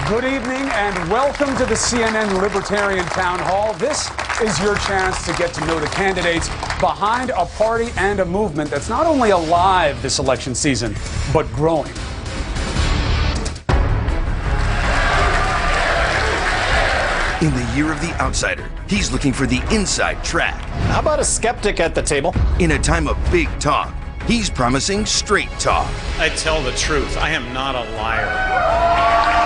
Good evening and welcome to the CNN Libertarian Town Hall. This is your chance to get to know the candidates behind a party and a movement that's not only alive this election season, but growing. In the year of the outsider, he's looking for the inside track. How about a skeptic at the table? In a time of big talk, he's promising straight talk. I tell the truth. I am not a liar.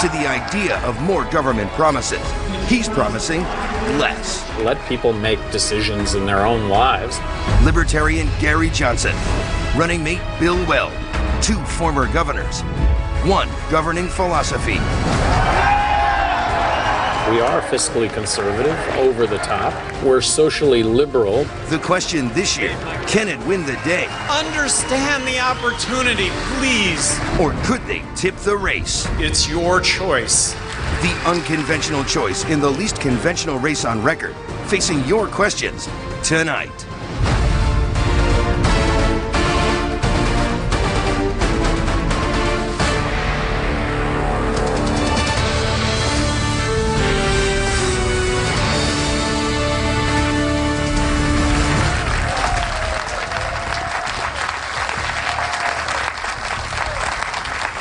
To the idea of more government promises, he's promising less. Let people make decisions in their own lives. Libertarian Gary Johnson, running mate Bill Weld, two former governors, one governing philosophy. We are fiscally conservative, over the top. We're socially liberal. The question this year, can it win the day? Understand the opportunity, please. Or could they tip the race? It's your choice. The unconventional choice in the least conventional race on record, facing your questions tonight.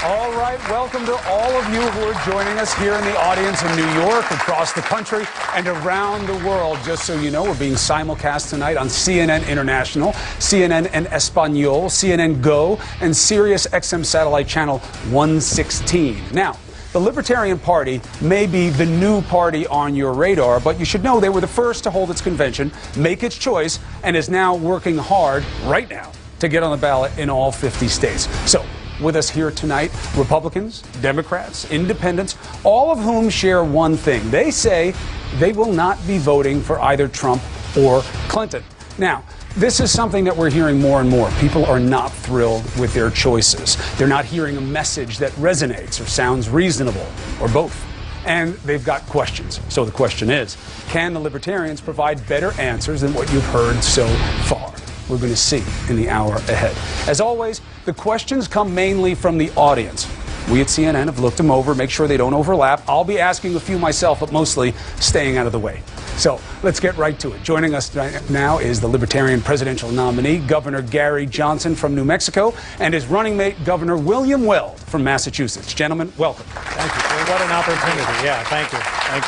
All right, welcome to all of you who are joining us here in the audience in New York, across the country, and around the world. Just so you know, we're being simulcast tonight on CNN International, CNN en Espanol, CNN Go, and Sirius XM Satellite Channel 116. Now, the Libertarian Party may be the new party on your radar, but you should know they were the first to hold its convention, make its choice, and is now working hard right now to get on the ballot in all 50 states. So, with us here tonight, Republicans, Democrats, Independents, all of whom share one thing. They say they will not be voting for either Trump or Clinton. Now, this is something that we're hearing more and more. People are not thrilled with their choices. They're not hearing a message that resonates or sounds reasonable, or both. And they've got questions. So the question is, can the Libertarians provide better answers than what you've heard so far? We're going to see in the hour ahead. As always, the questions come mainly from the audience. We at CNN have looked them over, make sure they don't overlap. I'll be asking a few myself, but mostly staying out of the way. So let's get right to it. Joining us now is the Libertarian presidential nominee, Governor Gary Johnson from New Mexico, and his running mate, Governor William Weld from Massachusetts. Gentlemen, welcome. Thank you. What an opportunity. Yeah, thank you. Thank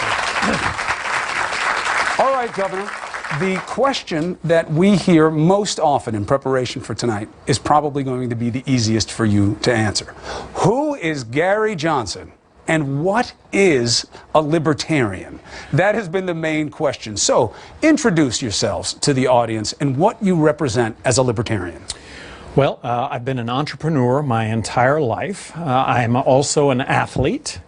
you. All right, Governor. The question that we hear most often in preparation for tonight is probably going to be the easiest for you to answer. Who is Gary Johnson and what is a libertarian? That has been the main question. So introduce yourselves to the audience and what you represent as a libertarian. Well, I've been an entrepreneur my entire life. I'm also an athlete.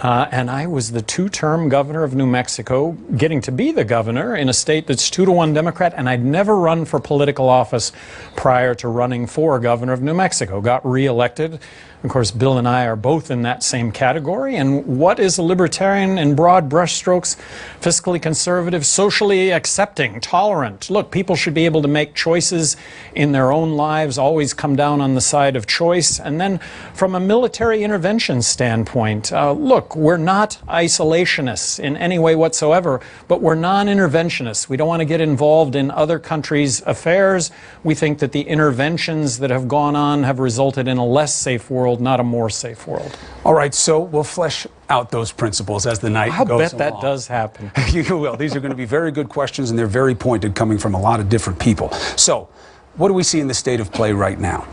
And I was the two-term governor of New Mexico, getting to be the governor in a state that's 2-to-1 Democrat, and I'd never run for political office prior to running for governor of New Mexico. Got reelected. Of course, Bill and I are both in that same category. And what is a libertarian in broad brushstrokes? Fiscally conservative, socially accepting, tolerant. Look, people should be able to make choices in their own lives, always come down on the side of choice. And then from a military intervention standpoint, look, we're not isolationists in any way whatsoever, but we're non-interventionists. We don't want to get involved in other countries' affairs. We think that the interventions that have gone on have resulted in a less safe world, not a more safe world. All right, so we'll flesh out those principles as the night goes along. I bet that does happen. You will. These are going to be very good questions, and they're very pointed, coming from a lot of different people. So, what do we see in the state of play right now?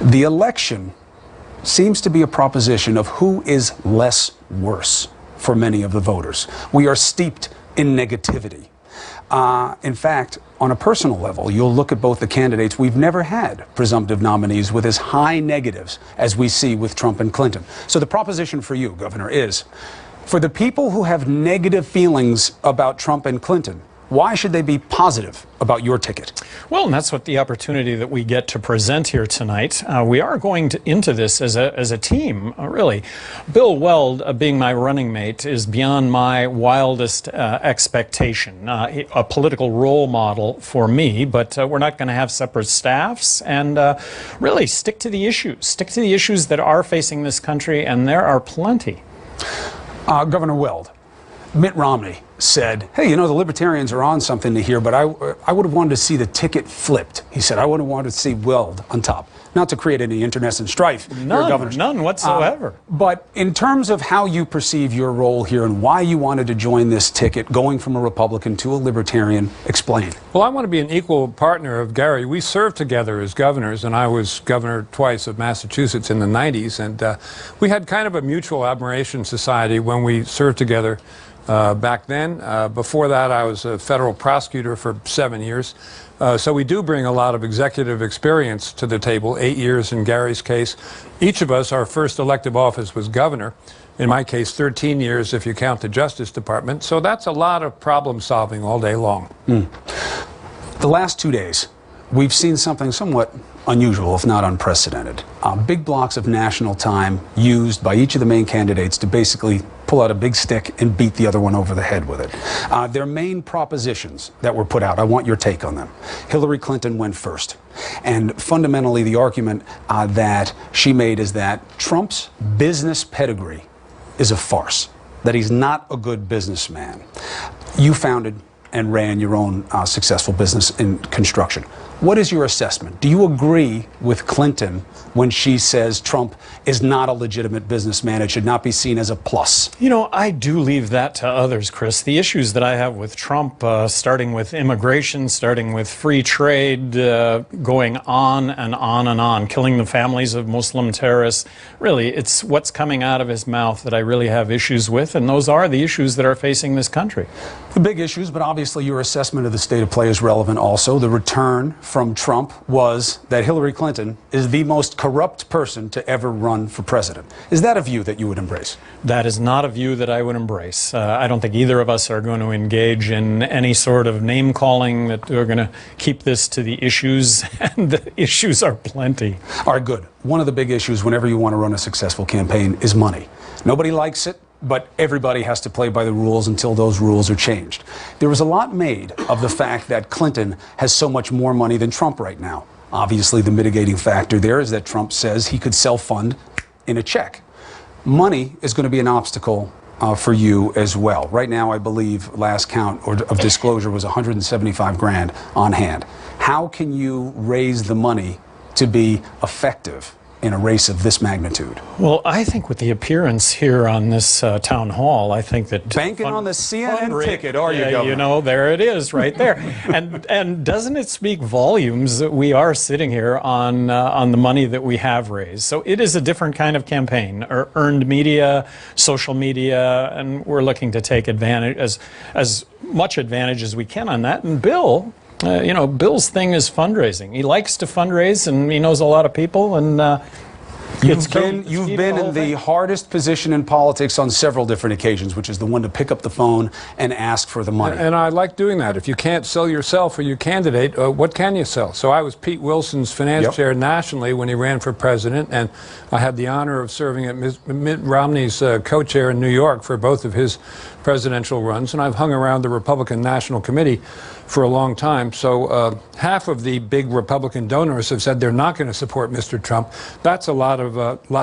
The election seems to be a proposition of who is less worse for many of the voters. We are steeped in negativity. In fact, on a personal level, you'll look at both the candidates. We've never had presumptive nominees with as high negatives as we see with Trump and Clinton. So the proposition for you, Governor, is for the people who have negative feelings about Trump and Clinton, why should they be positive about your ticket? Well, and that's what the opportunity that we get to present here tonight. We are going into this as a team, really. Bill Weld, being my running mate, is beyond my wildest expectation. A political role model for me, but we're not going to have separate staffs, and really stick to the issues. Stick to the issues that are facing this country, and there are plenty. Governor Weld, Mitt Romney said, hey, you know, the Libertarians are on something here, but I would have wanted to see the ticket flipped. He said, I would have wanted to see Weld on top. Not to create any internecine strife. None whatsoever. But in terms of how you perceive your role here and why you wanted to join this ticket, going from a Republican to a Libertarian, explain. Well, I want to be an equal partner of Gary. We served together as governors, and I was governor twice of Massachusetts in the 90s, and we had kind of a mutual admiration society when we served together back then. Before that, I was a federal prosecutor for 7 years. So we do bring a lot of executive experience to the table, 8 years in Gary's case. Each of us, our first elective office was governor. In my case, 13 years if you count the Justice Department. So that's a lot of problem solving all day long. The last 2 days, we've seen something somewhat unusual, if not unprecedented. Big blocks of national time used by each of the main candidates to basically pull out a big stick and beat the other one over the head with it. Their main propositions that were put out, I want your take on them. Hillary Clinton went first. And fundamentally, the argument that she made is that Trump's business pedigree is a farce, that he's not a good businessman. You founded and ran your own successful business in construction. What is your assessment? Do you agree with Clinton when she says Trump is not a legitimate businessman? It should not be seen as a plus. You know, I do leave that to others, Chris. The issues that I have with Trump, starting with immigration, starting with free trade, going on and on and on, killing the families of Muslim terrorists. Really, it's what's coming out of his mouth that I really have issues with, and those are the issues that are facing this country. The big issues, but obviously your assessment of the state of play is relevant also. The return from Trump was that Hillary Clinton is the most corrupt person to ever run for president. Is that a view that you would embrace? That is not a view that I would embrace. I don't think either of us are going to engage in any sort of name calling, that we're going to keep this to the issues, and the issues are plenty. All right, good. One of the big issues whenever you want to run a successful campaign is money. Nobody likes it, but everybody has to play by the rules until those rules are changed. There was a lot made of the fact that Clinton has so much more money than Trump right now. Obviously, the mitigating factor there is that Trump says he could self-fund in a check. Money is going to be an obstacle for you as well. Right now, I believe last count of disclosure was 175 grand on hand. How can you raise the money to be effective in a race of this magnitude? Well, I think with the appearance here on this town hall, I think that banking on the CNN ticket, are you, Governor? You know, there it is, right there. and doesn't it speak volumes that we are sitting here on the money that we have raised? So it is a different kind of campaign, earned media, social media, and we're looking to take advantage, as much advantage as we can on that. And Bill. You know, Bill's thing is fundraising. He likes to fundraise, and he knows a lot of people. And you've been in the hardest position in politics on several different occasions, which is the one to pick up the phone and ask for the money. And I like doing that. If you can't sell yourself or your candidate, what can you sell? So I was Pete Wilson's finance chair nationally when he ran for president, and I had the honor of serving at Mitt Romney's co-chair in New York for both of his presidential runs, and I've hung around the Republican National Committee for a long time. So half of the big Republican donors have said they're not going to support Mr. Trump. That's a lot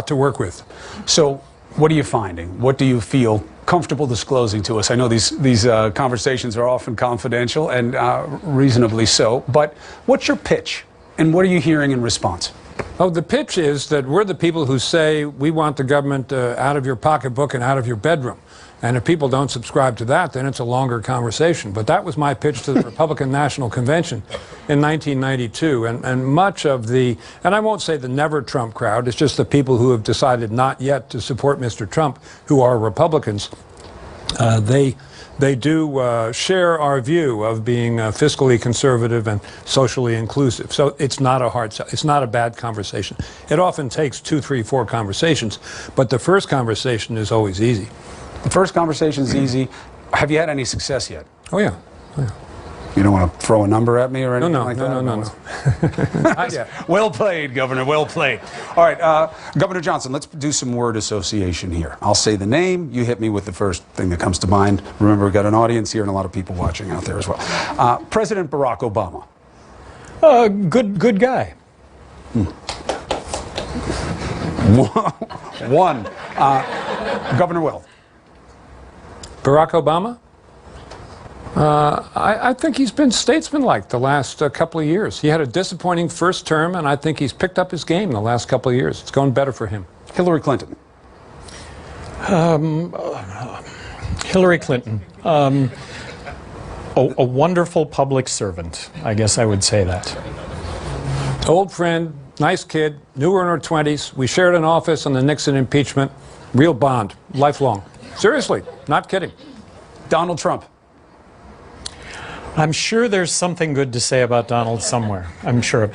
to work with. So what are you finding? What do you feel comfortable disclosing to us? I know these conversations are often confidential, and reasonably so, but what's your pitch, and what are you hearing in response? Oh, the pitch is that we're the people who say we want the government out of your pocketbook and out of your bedroom. And if people don't subscribe to that, then it's a longer conversation. But that was my pitch to the Republican National Convention in 1992. And much of the, and I won't say the never Trump crowd, it's just the people who have decided not yet to support Mr. Trump, who are Republicans, they do share our view of being fiscally conservative and socially inclusive. So it's not a hard sell. It's not a bad conversation. It often takes 2, 3, 4 conversations, but the first conversation is always easy. The first conversation is easy. Have you had any success yet? Oh, yeah. Oh, yeah. You don't want to throw a number at me or anything like that? No. Well played, Governor. Well played. All right, Governor Johnson, let's do some word association here. I'll say the name. You hit me with the first thing that comes to mind. Remember, we've got an audience here and a lot of people watching out there as well. President Barack Obama. Good guy. One. Governor Weld. Barack Obama? I think he's been statesmanlike the last couple of years. He had a disappointing first term, and I think he's picked up his game the last couple of years. It's going better for him. Hillary Clinton. Hillary Clinton. A wonderful public servant. I guess I would say that. Old friend, nice kid, knew her in her 20s. We shared an office on the Nixon impeachment. Real bond, lifelong. Seriously, not kidding. Donald Trump. I'm sure there's something good to say about Donald somewhere. I'm sure.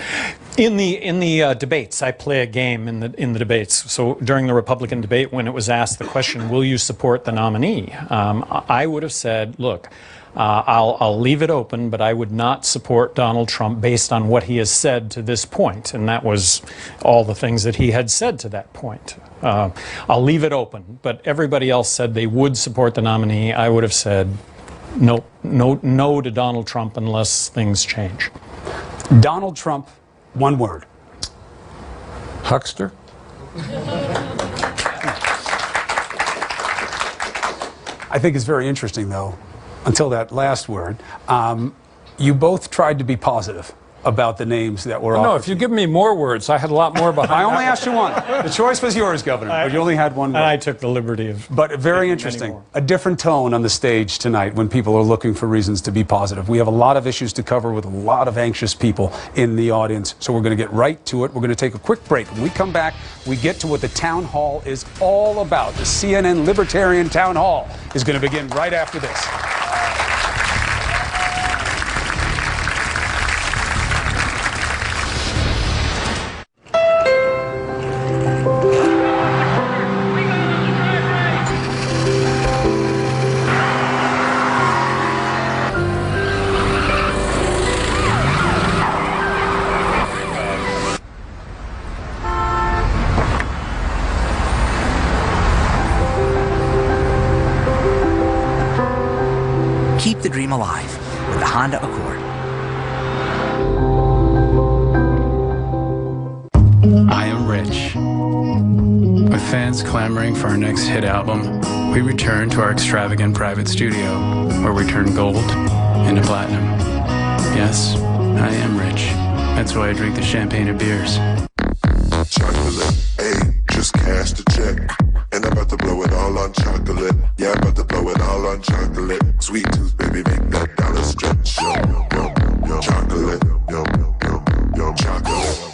In the debates, I play a game in the debates. So during the Republican debate, when it was asked the question, "Will you support the nominee?" I would have said, "Look, I'll leave it open, but I would not support Donald Trump based on what he has said to this point," and that was all the things that he had said to that point. I'll leave it open, but everybody else said they would support the nominee. I would have said, no to Donald Trump unless things change. Donald Trump, one word. Huckster? I think it's very interesting, though, until that last word. You both tried to be positive about the names that were No, offered. if you give me more words, I had a lot more behind I only asked you one. The choice was yours, Governor, but you only had one word. And I took the liberty of... But very interesting. A different tone on the stage tonight when people are looking for reasons to be positive. We have a lot of issues to cover with a lot of anxious people in the audience, so we're going to get right to it. We're going to take a quick break. When we come back, we get to what the town hall is all about. The CNN Libertarian Town Hall is going to begin right after this. Keep the dream alive with the Honda Accord. I Am Rich. With fans clamoring for our next hit album, we return to our extravagant private studio, where we turn gold into platinum. Yes, I am rich. That's why I drink the champagne of beers. Chocolate, ayy, just cash the check. And I'm about to blow it all on chocolate. Yeah, I'm about to blow it all on chocolate. Sweet tooth, baby, make that dollar stretch. Yo, yo, yo, chocolate. Yo, yo, yo, chocolate.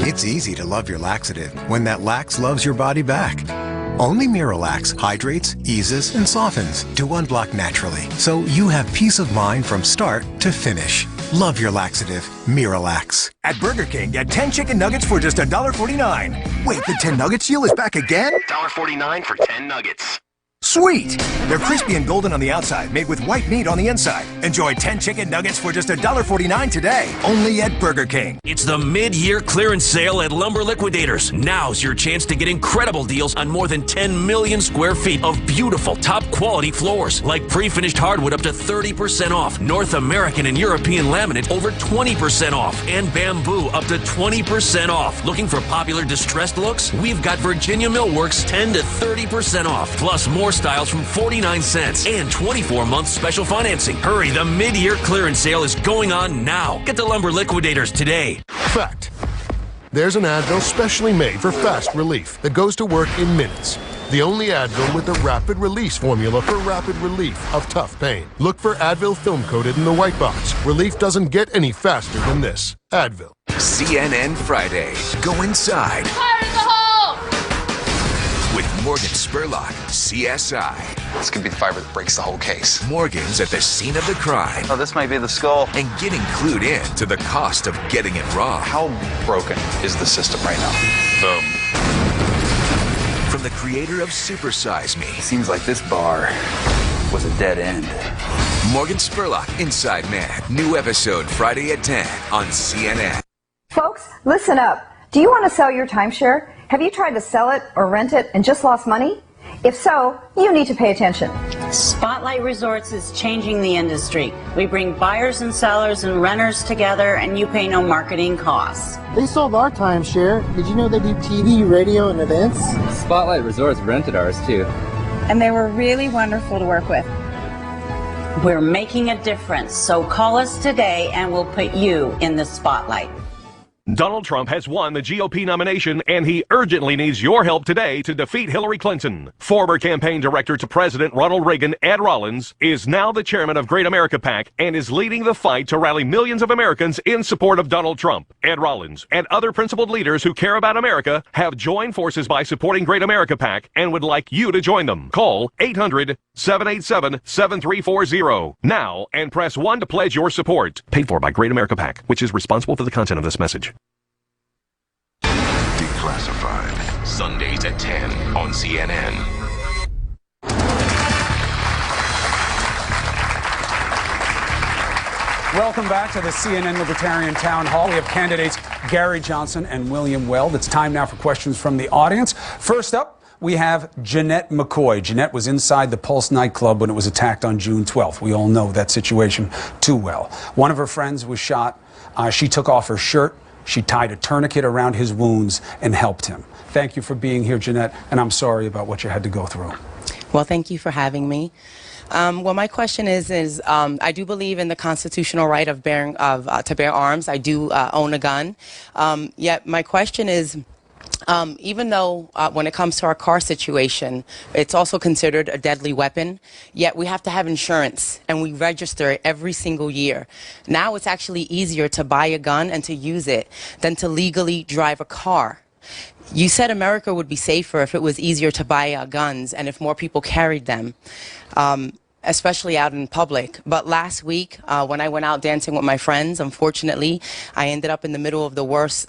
It's easy to love your laxative when that lax loves your body back. Only Miralax hydrates, eases, and softens to unblock naturally, so you have peace of mind from start to finish. Love your laxative, Miralax. At Burger King, get 10 chicken nuggets for just $1.49. Wait, the 10 nugget deal is back again? $1.49 for 10 nuggets. Sweet! They're crispy and golden on the outside, made with white meat on the inside. Enjoy 10 chicken nuggets for just $1.49 today, only at Burger King. It's the mid-year clearance sale at Lumber Liquidators. Now's your chance to get incredible deals on more than 10 million square feet of beautiful, top-quality floors, like pre-finished hardwood up to 30% off, North American and European laminate over 20% off, and bamboo up to 20% off. Looking for popular distressed looks? We've got Virginia Millworks 10 to 30% off, plus more styles from 49 cents and 24-month special financing. Hurry, the mid-year clearance sale is going on now. Get to Lumber Liquidators today. Fact. There's an Advil specially made for fast relief that goes to work in minutes. The only Advil with a rapid release formula for rapid relief of tough pain. Look for Advil film coated in the white box. Relief doesn't get any faster than this. Advil. CNN Friday. Go inside. Fire in the hole! With Morgan Spurlock, CSI. This could be the fiber that breaks the whole case. Morgan's at the scene of the crime. Oh, this might be the skull. And getting clued in to the cost of getting it wrong. How broken is the system right now? Boom. From the creator of Super Size Me. Seems like this bar was a dead end. Morgan Spurlock, Inside Man. New episode Friday at 10 on CNN. Folks, listen up. Do you want to sell your timeshare? Have you tried to sell it or rent it and just lost money? If so, you need to pay attention. Spotlight Resorts is changing the industry. We bring buyers and sellers and renters together, and you pay no marketing costs. They sold our timeshare. Did you know they do TV, radio, and events? Spotlight Resorts rented ours, too. and they were really wonderful to work with. We're making a difference, so call us today and we'll put you in the spotlight. Donald Trump has won the GOP nomination, and he urgently needs your help today to defeat Hillary Clinton. Former campaign director to President Ronald Reagan, Ed Rollins, is now the chairman of Great America PAC and is leading the fight to rally millions of Americans in support of Donald Trump. Ed Rollins and other principled leaders who care about America have joined forces by supporting Great America PAC and would like you to join them. Call 800-787-7340 now and press 1 to pledge your support. Paid for by Great America PAC, which is responsible for the content of this message. Declassified. Sundays at 10 on CNN. Welcome back to the CNN Libertarian Town Hall. We have candidates Gary Johnson and William Weld. It's time now for questions from the audience. First up, we have Jeanette McCoy. Jeanette was inside the Pulse nightclub when it was attacked on June 12th. We all know that situation too well. One of her friends was shot. She took off her shirt. She tied a tourniquet around his wounds and helped him. Thank you for being here, Jeanette, and I'm sorry about what you had to go through. Well, thank you for having me. Well, my question is I do believe in the constitutional right of to bear arms. I do own a gun. Yet my question is, even though when it comes to our car situation, it's also considered a deadly weapon, yet we have to have insurance and we register it every single year. Now it's actually easier to buy a gun and to use it than to legally drive a car. You said America would be safer if it was easier to buy guns and if more people carried them, especially out in public. But last week, when I went out dancing with my friends, unfortunately, I ended up in the middle of the worst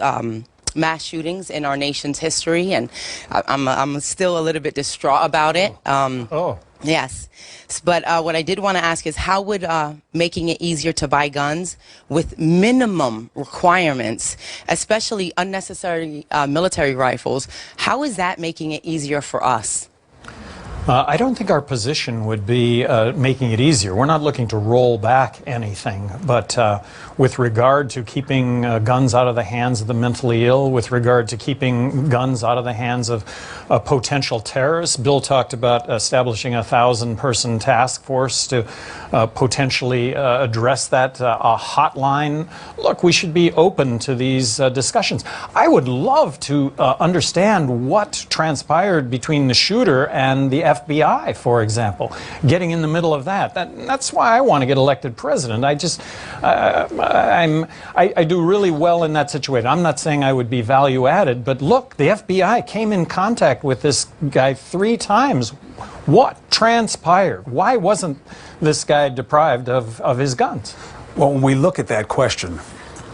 mass shootings in our nation's history, and I'm still a little bit distraught about it. Yes. But what I did want to ask is, how would making it easier to buy guns with minimum requirements, especially unnecessary military rifles, how is that making it easier for us? I don't think our position would be making it easier. We're not looking to roll back anything, but with regard to keeping guns out of the hands of the mentally ill, with regard to keeping guns out of the hands of potential terrorists, Bill talked about establishing a 1,000-person task force to potentially address that, a hotline. Look, we should be open to these discussions. I would love to understand what transpired between the shooter and the FBI, for example, getting in the middle of that. That's why I want to get elected president. I do really well in that situation. I'm not saying I would be value added, but look, the FBI came in contact with this guy 3 times. What transpired? Why wasn't this guy deprived of his guns? Well, when we look at that question,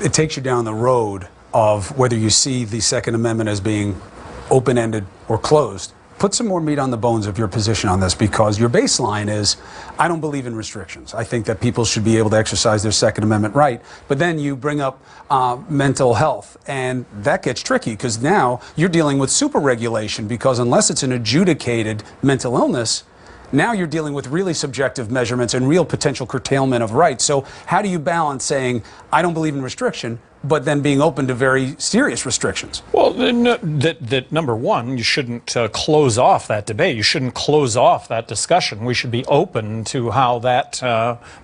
it takes you down the road of whether you see the Second Amendment as being open-ended or closed. Put some more meat on the bones of your position on this, because your baseline is, I don't believe in restrictions. I think that people should be able to exercise their Second Amendment right. But then you bring up mental health, and that gets tricky, because now you're dealing with super regulation, because unless it's an adjudicated mental illness, now you're dealing with really subjective measurements and real potential curtailment of rights. So how do you balance saying, I don't believe in restriction, but then being open to very serious restrictions? Well, number one, you shouldn't close off that debate. You shouldn't close off that discussion. We should be open to how that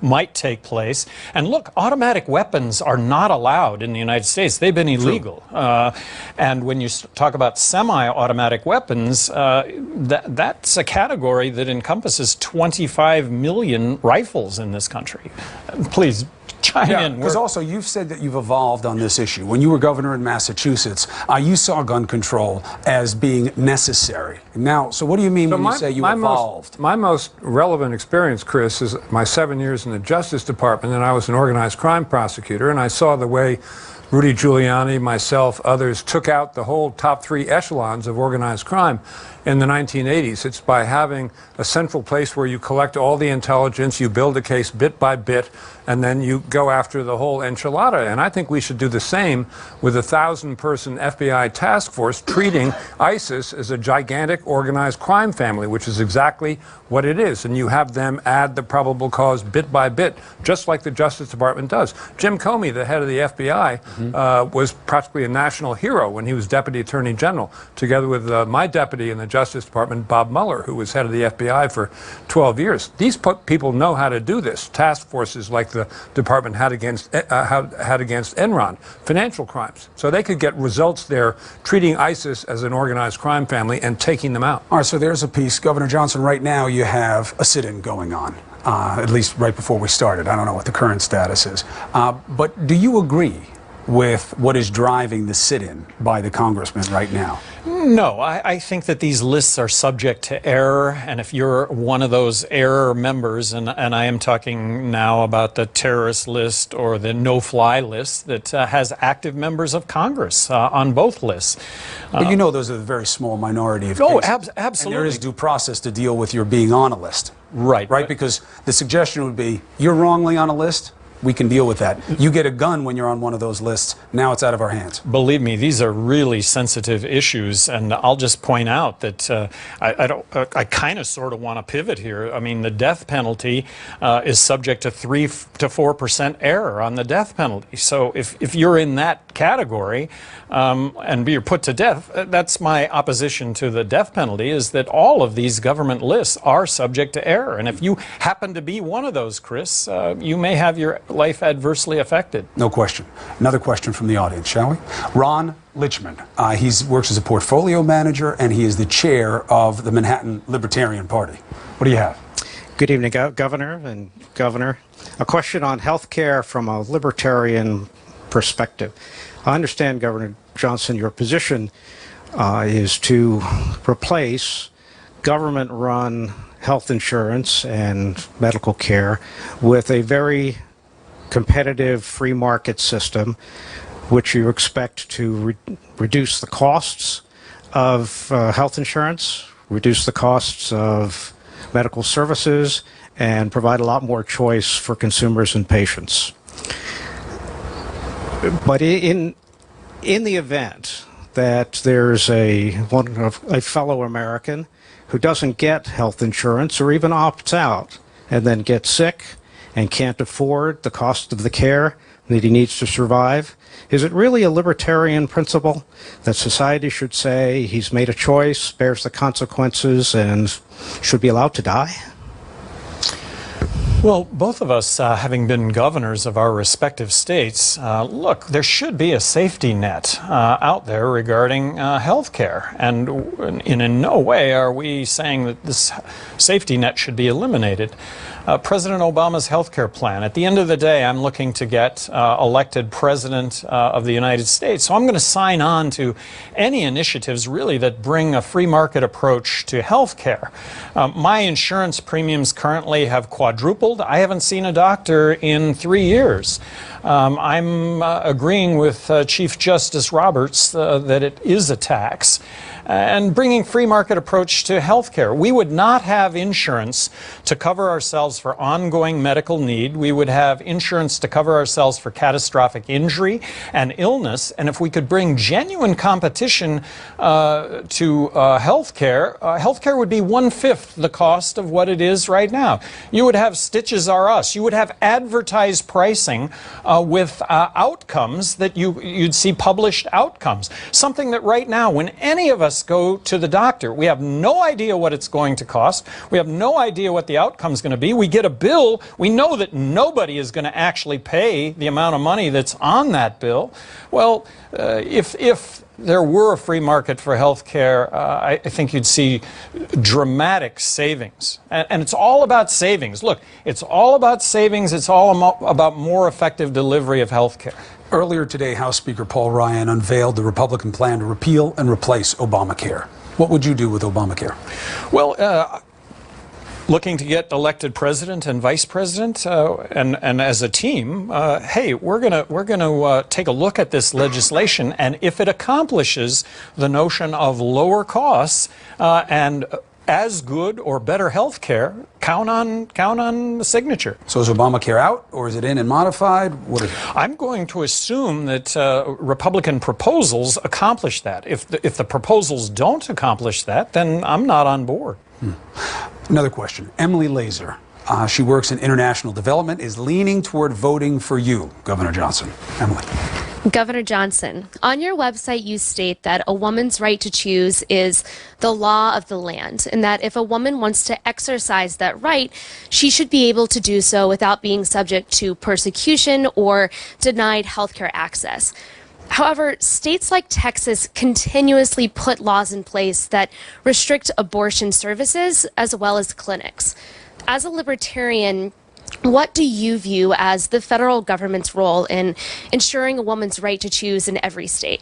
might take place. And look, automatic weapons are not allowed in the United States. They've been illegal. And when you talk about semi-automatic weapons, that's a category that encompasses 25 million rifles in this country. Please chime in. Because also you've said that you've evolved on this issue. When you were governor in Massachusetts, you saw gun control as being necessary. Now, so what do you mean when you say you evolved? My most relevant experience, Chris, is my 7 years in the Justice Department, and I was an organized crime prosecutor, and I saw the way Rudy Giuliani, myself, others took out the whole top 3 echelons of organized crime in the 1980s. It's by having a central place where you collect all the intelligence, you build a case bit by bit, and then you go after the whole enchilada. And I think we should do the same with a 1,000-person FBI task force treating ISIS as a gigantic organized crime family, which is exactly what it is. And you have them add the probable cause bit by bit, just like the Justice Department does. Jim Comey, the head of the FBI, was practically a national hero when he was Deputy Attorney General, together with my deputy in the Justice Department, Bob Mueller, who was head of the FBI for 12 years. These people know how to do this. Task forces like the department had against Enron, financial crimes. So they could get results there, treating ISIS as an organized crime family and taking them out. All right, so there's a piece. Governor Johnson, right now you have a sit-in going on, at least right before we started. I don't know what the current status is. But do you agree with what is driving the sit-in by the congressman right now? No, I think that these lists are subject to error, and if you're one of those error members, and I am talking now about the terrorist list or the no-fly list that has active members of Congress on both lists. But you know those are a very small minority of cases. Absolutely. And there is due process to deal with your being on a list. Right. Right, because the suggestion would be, you're wrongly on a list, we can deal with that. You get a gun when you're on one of those lists, now it's out of our hands. Believe me, these are really sensitive issues, and I'll just point out that I kind of sort of want to pivot here. I mean, the death penalty is subject to 3 to 4% error on the death penalty. So if you're in that category and you're put to death, that's my opposition to the death penalty, is that all of these government lists are subject to error. And if you happen to be one of those, Chris, you may have your life adversely affected. No question. Another question from the audience, shall we? Ron Lichman. He works as a portfolio manager, and he is the chair of the Manhattan Libertarian Party. What do you have? Good evening, Governor and Governor. A question on health care from a libertarian perspective. I understand, Governor Johnson, your position is to replace government-run health insurance and medical care with a very competitive free market system, which you expect to reduce the costs of health insurance, reduce the costs of medical services, and provide a lot more choice for consumers and patients. But in the event that there's a fellow American who doesn't get health insurance or even opts out and then gets sick and can't afford the cost of the care that he needs to survive, is it really a libertarian principle that society should say he's made a choice, bears the consequences, and should be allowed to die? Well, both of us, having been governors of our respective states, look, there should be a safety net out there regarding health care. And in no way are we saying that this safety net should be eliminated. President Obama's health care plan, at the end of the day, I'm looking to get elected president of the United States. So I'm going to sign on to any initiatives, really, that bring a free market approach to health care. My insurance premiums currently have quadrupled. I haven't seen a doctor in 3 years. I'm agreeing with Chief Justice Roberts that it is a tax. And bringing free market approach to health care. We would not have insurance to cover ourselves for ongoing medical need. We would have insurance to cover ourselves for catastrophic injury and illness. And if we could bring genuine competition to health care would be 1/5 the cost of what it is right now. You would have Stitches R Us. You would have advertised pricing with outcomes that you'd see published outcomes. Something that right now, when any of us go to the doctor, we have no idea what it's going to cost. We have no idea what the outcome is going to be. We get a bill. We know that nobody is going to actually pay the amount of money that's on that bill. Well, if there were a free market for health care, I think you'd see dramatic savings. And it's all about savings. Look, it's all about savings. It's all about more effective delivery of health care. Earlier today, House Speaker Paul Ryan unveiled the Republican plan to repeal and replace Obamacare. What would you do with Obamacare? Well, looking to get elected president and vice president, and as a team, hey, we're gonna take a look at this legislation, and if it accomplishes the notion of lower costs and as good or better health care, count on the signature. So is Obamacare out, or is it in and modified? What is it? I'm going to assume that Republican proposals accomplish that. If the proposals don't accomplish that, then I'm not on board. Another question. Emily Laser, she works in international development, is leaning toward voting for you, Governor Johnson. Emily. Governor Johnson, on your website you state that a woman's right to choose is the law of the land, and that if a woman wants to exercise that right, she should be able to do so without being subject to persecution or denied healthcare access. However, states like Texas continuously put laws in place that restrict abortion services as well as clinics. As a libertarian, what do you view as the federal government's role in ensuring a woman's right to choose in every state?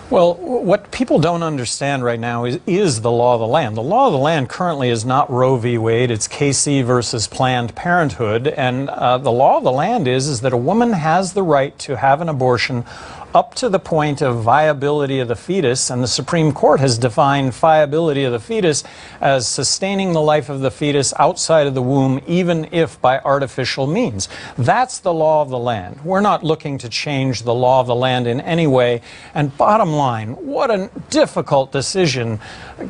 Well, what people don't understand right now is the law of the land. The law of the land currently is not Roe v. Wade, it's KC versus Planned Parenthood, and the law of the land is that a woman has the right to have an abortion up to the point of viability of the fetus, and the Supreme Court has defined viability of the fetus as sustaining the life of the fetus outside of the womb, even if by artificial means. That's the law of the land. We're not looking to change the law of the land in any way, and bottom line, what a difficult decision.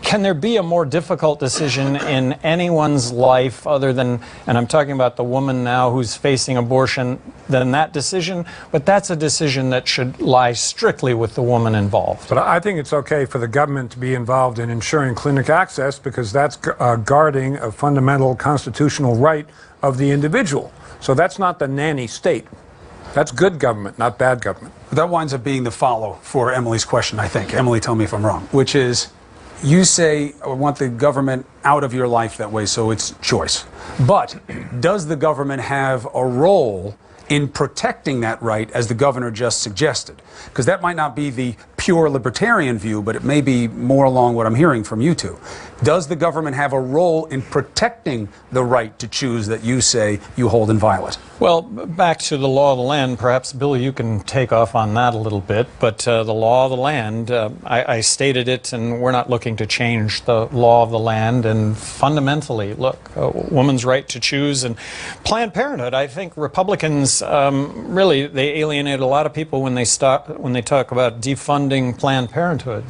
Can there be a more difficult decision in anyone's life other than, and I'm talking about the woman now who's facing abortion, than that decision? But that's a decision that should lie strictly with the woman involved. But I think it's okay for the government to be involved in ensuring clinic access, because that's guarding a fundamental constitutional right of the individual. So that's not the nanny state. That's good government, not bad government. That winds up being the follow for Emily's question, I think. Emily, tell me if I'm wrong, which is, you say, I want the government out of your life that way, so it's choice. But does the government have a role in protecting that right, as the governor just suggested? Because that might not be the pure libertarian view, but it may be more along what I'm hearing from you two. Does the government have a role in protecting the right to choose that you say you hold inviolate? Well, back to the law of the land, perhaps, Bill, you can take off on that a little bit, but the law of the land, I stated it, and we're not looking to change the law of the land, and fundamentally, look, a woman's right to choose, and Planned Parenthood, I think Republicans, really, they alienate a lot of people when they talk about defunding Planned Parenthood.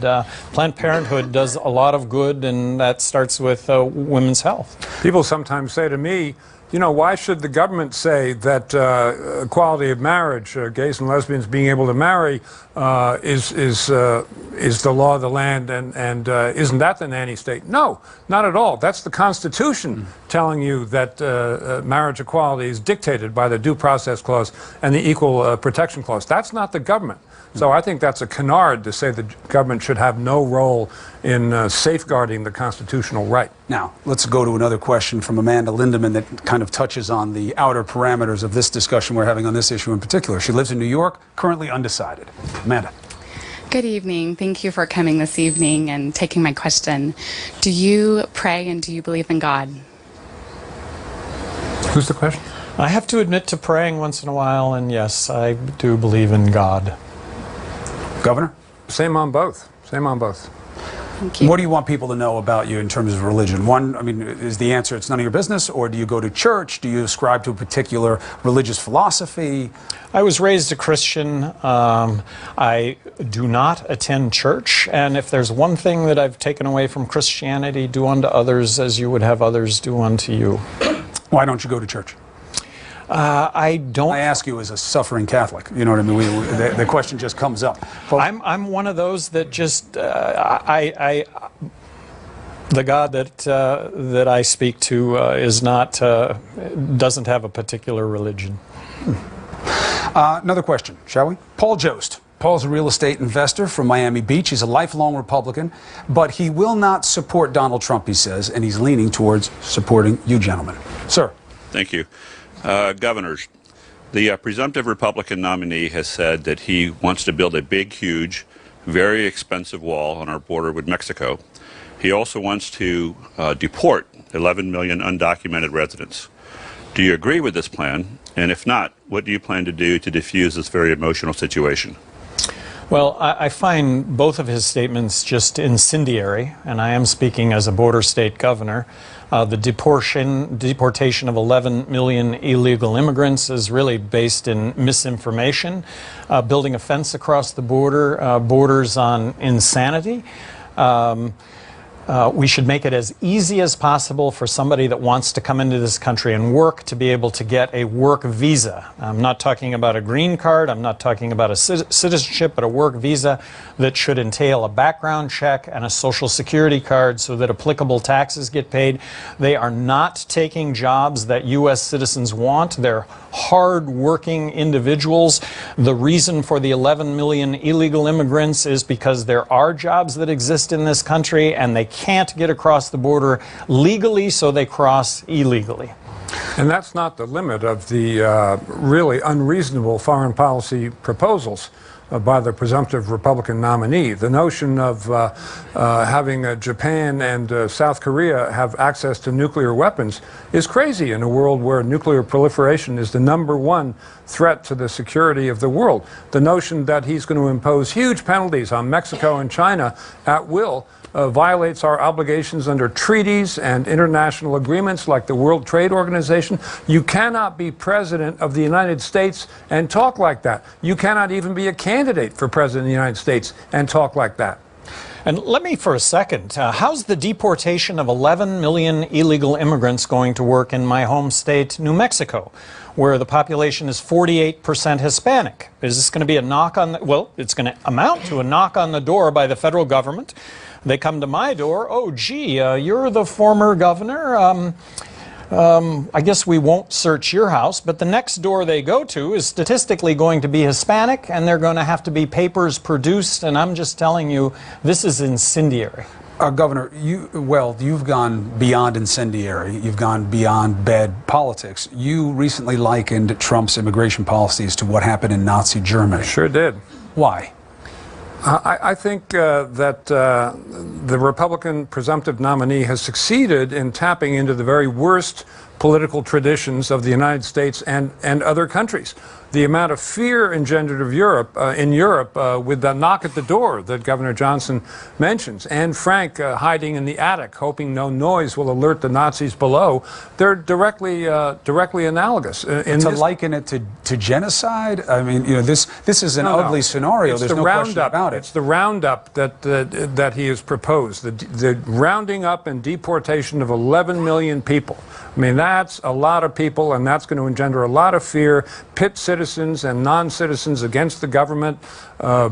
Planned Parenthood does a lot of good, and that starts with women's health. People sometimes say to me, you know, why should the government say that equality of marriage, gays and lesbians being able to marry, is the law of the land, and isn't that the nanny state? No, not at all. That's the Constitution telling you that marriage equality is dictated by the Due Process Clause and the Equal Protection Clause. That's not the government. So I think that's a canard to say the government should have no role in safeguarding the constitutional right. Now, let's go to another question from Amanda Lindemann that kind of touches on the outer parameters of this discussion we're having on this issue in particular. She lives in New York, currently undecided. Amanda. Good evening. Thank you for coming this evening and taking my question. Do you pray and do you believe in God? Who's the question? I have to admit to praying once in a while, and yes, I do believe in God. Governor? Same on both. Same on both. Thank you. What do you want people to know about you in terms of religion? One, I mean, is the answer it's none of your business, or do you go to church? Do you ascribe to a particular religious philosophy? I was raised a Christian. I do not attend church, and if there's one thing that I've taken away from Christianity, do unto others as you would have others do unto you. Why don't you go to church? I don't. I ask you as a suffering Catholic. You know what I mean? The question just comes up. I'm one of those that just the God that I speak to is not doesn't have a particular religion. Another question, shall we? Paul Jost. Paul's a real estate investor from Miami Beach. He's a lifelong Republican, but he will not support Donald Trump, he says, and he's leaning towards supporting you gentlemen. Sir. Thank you. Governors, the presumptive Republican nominee has said that he wants to build a big, huge, very expensive wall on our border with Mexico. He also wants to deport 11 million undocumented residents. Do you agree with this plan? And if not, what do you plan to do to defuse this very emotional situation? Well, I find both of his statements just incendiary, and I am speaking as a border state governor. The deportation of 11 million illegal immigrants is really based in misinformation, building a fence across the border, borders on insanity. We should make it as easy as possible for somebody that wants to come into this country and work to be able to get a work visa. I'm not talking about a green card, I'm not talking about a citizenship, but a work visa that should entail a background check and a social security card so that applicable taxes get paid. They are not taking jobs that U.S. citizens want. They're hard-working individuals. The reason for the 11 million illegal immigrants is because there are jobs that exist in this country and they can't get across the border legally, so they cross illegally. And that's not the limit of the really unreasonable foreign policy proposals by the presumptive Republican nominee. The notion of having Japan and South Korea have access to nuclear weapons is crazy in a world where nuclear proliferation is the #1 threat to the security of the world. The notion that he's going to impose huge penalties on Mexico and China at will violates our obligations under treaties and international agreements like the World Trade Organization. You cannot be president of the United States and talk like that. You cannot even be a candidate for president of the United States and talk like that. And let me for a second, how's the deportation of 11 million illegal immigrants going to work in my home state, New Mexico, where the population is 48% Hispanic? Is this going to be a knock on the, well, it's going to amount to a knock on the door by the federal government. They come to my door, oh, gee, you're the former governor. I guess we won't search your house, but the next door they go to is statistically going to be Hispanic, and they're going to have to be papers produced, and I'm just telling you, this is incendiary. Governor, you've gone beyond incendiary. You've gone beyond bad politics. You recently likened Trump's immigration policies to what happened in Nazi Germany. Sure did. Why? I think that the Republican presumptive nominee has succeeded in tapping into the very worst political traditions of the United States and other countries. The amount of fear engendered of in Europe with the knock at the door that Governor Johnson mentions, and Frank hiding in the attic, hoping no noise will alert the Nazis below, they're directly analogous. To liken it to genocide? I mean, you know, this is an ugly scenario. There's no question about it. It's the roundup that he has proposed, the rounding up and deportation of 11 million people. I mean, that's a lot of people, and that's going to engender a lot of fear, pit citizens and non-citizens against the government,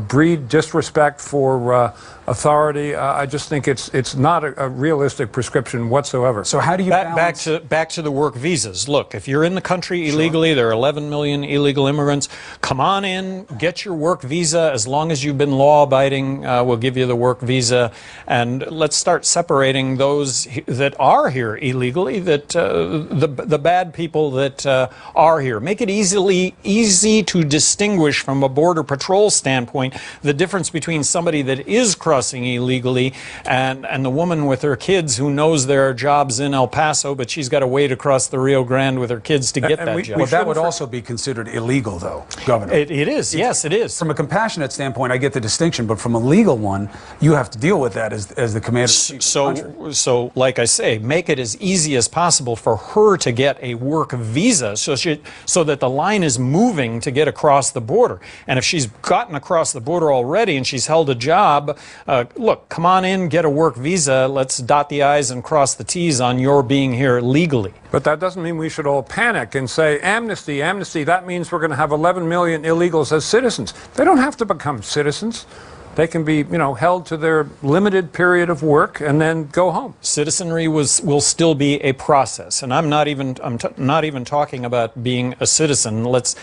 breed disrespect for authority. I just think it's not a realistic prescription whatsoever. So how do you balance? Back to the work visas. Look, if you're in the country illegally, there are 11 million illegal immigrants. Come on in, get your work visa. As long as you've been law-abiding, we'll give you the work visa. And let's start separating those that are here illegally, that the bad people that are here. Make it easy to distinguish from a border patrol standpoint the difference between somebody that is crossing illegally and the woman with her kids who knows there are jobs in El Paso, but she's got to wait across the Rio Grande with her kids to get that job. Well, that would also be considered illegal, though, Governor. It is. Yes, it is. From a compassionate standpoint, I get the distinction, but from a legal one, you have to deal with that as the commander of the country. So, like I say, make it as easy as possible for her to get a work visa so that the line is moving to get across the border. And if she's gotten across the border already and she's held a job, look, come on in, get a work visa. Let's dot the I's and cross the T's on your being here legally. But that doesn't mean we should all panic and say, amnesty, amnesty, that means we're going to have 11 million illegals as citizens. They don't have to become citizens. They can be, held to their limited period of work and then go home. Citizenry will still be a process, and I'm not even talking about being a citizen. Let's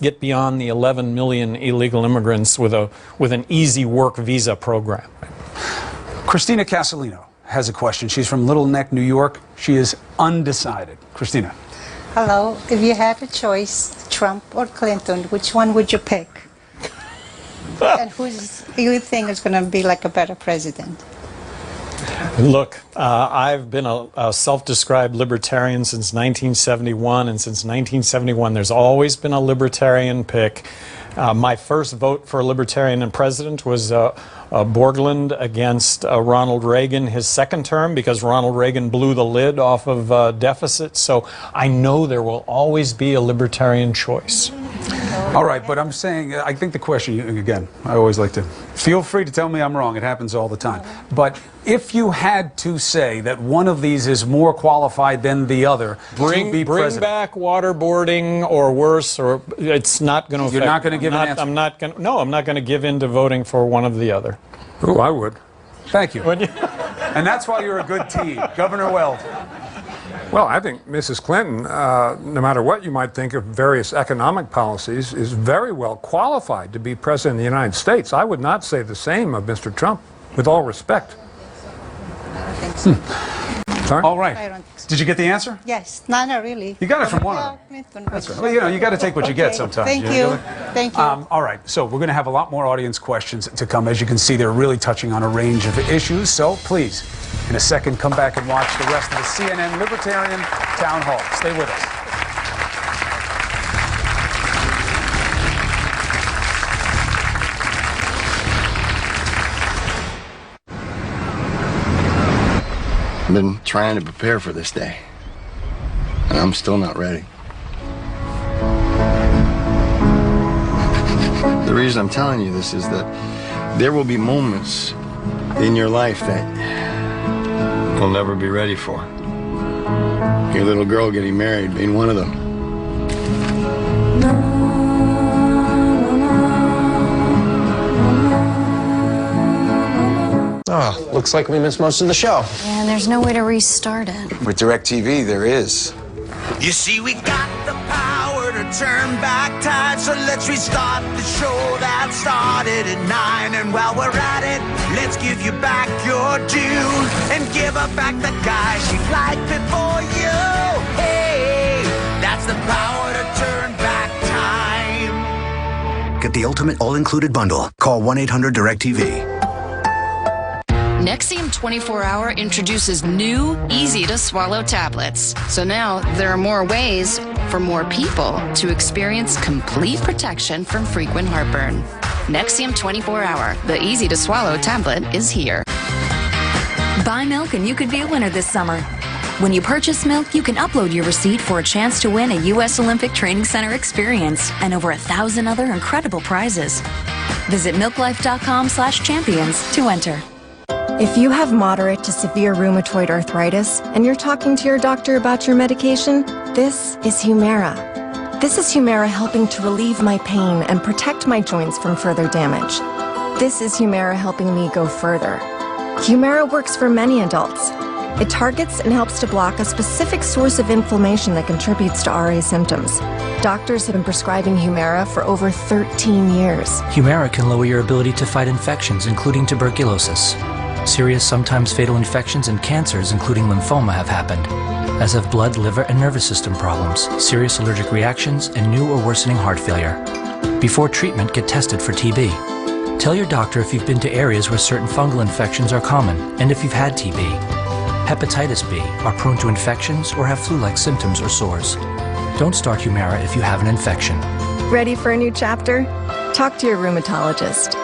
get beyond the 11 million illegal immigrants with an easy work visa program. Christina Casalino has a question. She's from Little Neck, New York. She is undecided. Christina. Hello. If you had a choice, Trump or Clinton, which one would you pick? And who's you think is going to be like a better president? Look, I've been a self-described libertarian since 1971, and since 1971 there's always been a libertarian pick. My first vote for a libertarian and president was Borgland against Ronald Reagan, his second term, because Ronald Reagan blew the lid off of deficit. So I know there will always be a libertarian choice. All right, but I'm saying, I think the question, again, I always like to, feel free to tell me I'm wrong. It happens all the time. But if you had to say that one of these is more qualified than the other to be Bring president. back waterboarding or worse, or it's not going to affect. You're not going to give an answer? I'm not going. No, I'm not going to give in to voting for one of the other. Oh, I would. Thank you. And that's why you're a good team. Governor Weld. Well, I think Mrs. Clinton, no matter what you might think of various economic policies, is very well qualified to be president of the United States. I would not say the same of Mr. Trump, with all respect. I think so. Sorry? All right. I don't think so. Did you get the answer? Yes. No, no, really. You got it from one of them. That's right. Well, you know, you got to take what you get sometimes. Thank know, you. Gilly? Thank you. All right, so we're going to have a lot more audience questions to come. As you can see, they're really touching on a range of issues. So please, in a second, come back and watch the rest of the CNN Libertarian Town Hall. Stay with us. I've been trying to prepare for this day, and I'm still not ready. The reason I'm telling you this is that there will be moments in your life that you'll never be ready for. Your little girl getting married being one of them. Oh, looks like we missed most of the show. Yeah, and there's no way to restart it. With DirecTV, there is. You see, we got the power to turn back time, so let's restart the show that started at 9. And while we're at it, let's give you back your due and give her back the guy she liked before you. Hey, that's the power to turn back time. Get the ultimate all-included bundle. Call 1-800-DIRECTV. Nexium 24-Hour introduces new, easy-to-swallow tablets. So now there are more ways for more people to experience complete protection from frequent heartburn. Nexium 24-Hour, the easy-to-swallow tablet, is here. Buy milk and you could be a winner this summer. When you purchase milk, you can upload your receipt for a chance to win a U.S. Olympic Training Center experience and over 1,000 other incredible prizes. Visit milklife.com/champions to enter. If you have moderate to severe rheumatoid arthritis and you're talking to your doctor about your medication, this is Humira. This is Humira helping to relieve my pain and protect my joints from further damage. This is Humira helping me go further. Humira works for many adults. It targets and helps to block a specific source of inflammation that contributes to RA symptoms. Doctors have been prescribing Humira for over 13 years. Humira can lower your ability to fight infections, including tuberculosis. Serious, sometimes fatal infections and cancers, including lymphoma, have happened, as have blood, liver, and nervous system problems, serious allergic reactions, and new or worsening heart failure. Before treatment, get tested for TB. Tell your doctor if you've been to areas where certain fungal infections are common, and if you've had TB. Hepatitis B, are prone to infections, or have flu-like symptoms or sores. Don't start Humira if you have an infection. Ready for a new chapter? Talk to your rheumatologist.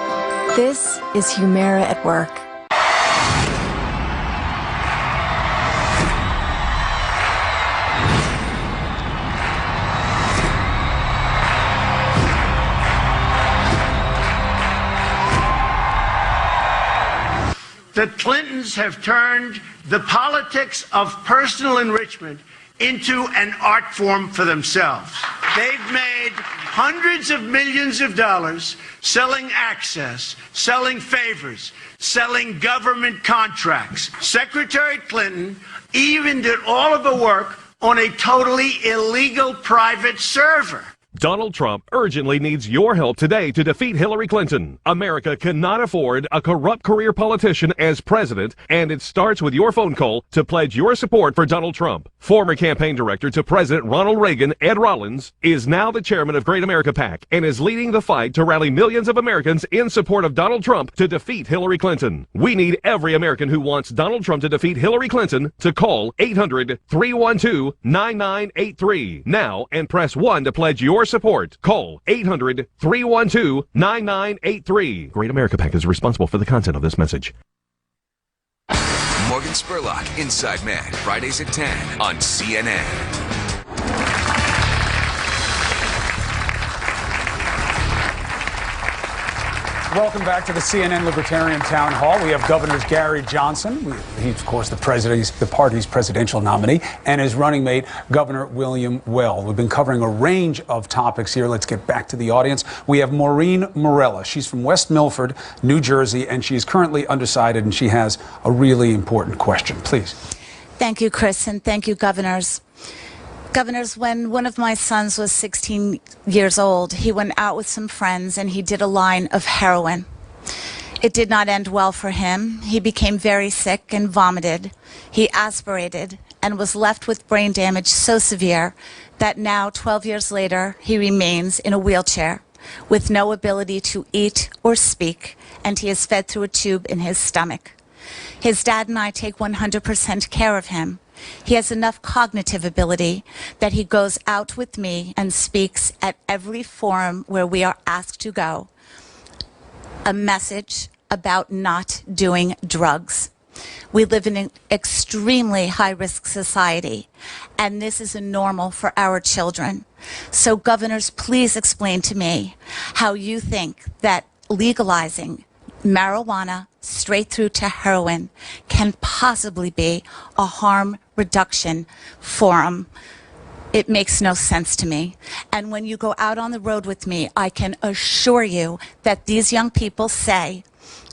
This is Humira at work. The Clintons have turned the politics of personal enrichment into an art form for themselves. They've made hundreds of millions of dollars selling access, selling favors, selling government contracts. Secretary Clinton even did all of the work on a totally illegal private server. Donald Trump urgently needs your help today to defeat Hillary Clinton. America cannot afford a corrupt career politician as president, and it starts with your phone call to pledge your support for Donald Trump. Former campaign director to President Ronald Reagan, Ed Rollins, is now the chairman of Great America PAC and is leading the fight to rally millions of Americans in support of Donald Trump to defeat Hillary Clinton. We need every American who wants Donald Trump to defeat Hillary Clinton to call 800-312-9983 now and press 1 to pledge your support. Call 800-312-9983. Great America PAC is responsible for the content of this message. Morgan Spurlock, Inside Man, Fridays at 10 on CNN. Welcome back to the CNN Libertarian Town Hall. We have Governor Gary Johnson. He's, of course, the party's presidential nominee, and his running mate, Governor William Weld. We've been covering a range of topics here. Let's get back to the audience. We have Maureen Morella. She's from West Milford, New Jersey, and she's currently undecided, and she has a really important question. Please. Thank you, Chris, and thank you, governors. Governors, when one of my sons was 16 years old, he went out with some friends and he did a line of heroin. It did not end well for him. He became very sick and vomited. He aspirated and was left with brain damage so severe that now, 12 years later, he remains in a wheelchair with no ability to eat or speak, and he is fed through a tube in his stomach. His dad and I take 100% care of him. He has enough cognitive ability that he goes out with me and speaks at every forum where we are asked to go. A message about not doing drugs. We live in an extremely high-risk society, and this is normal for our children. So, governors, please explain to me how you think that legalizing marijuana straight through to heroin can possibly be a harm reduction forum. It makes no sense to me. And when you go out on the road with me, I can assure you that these young people say,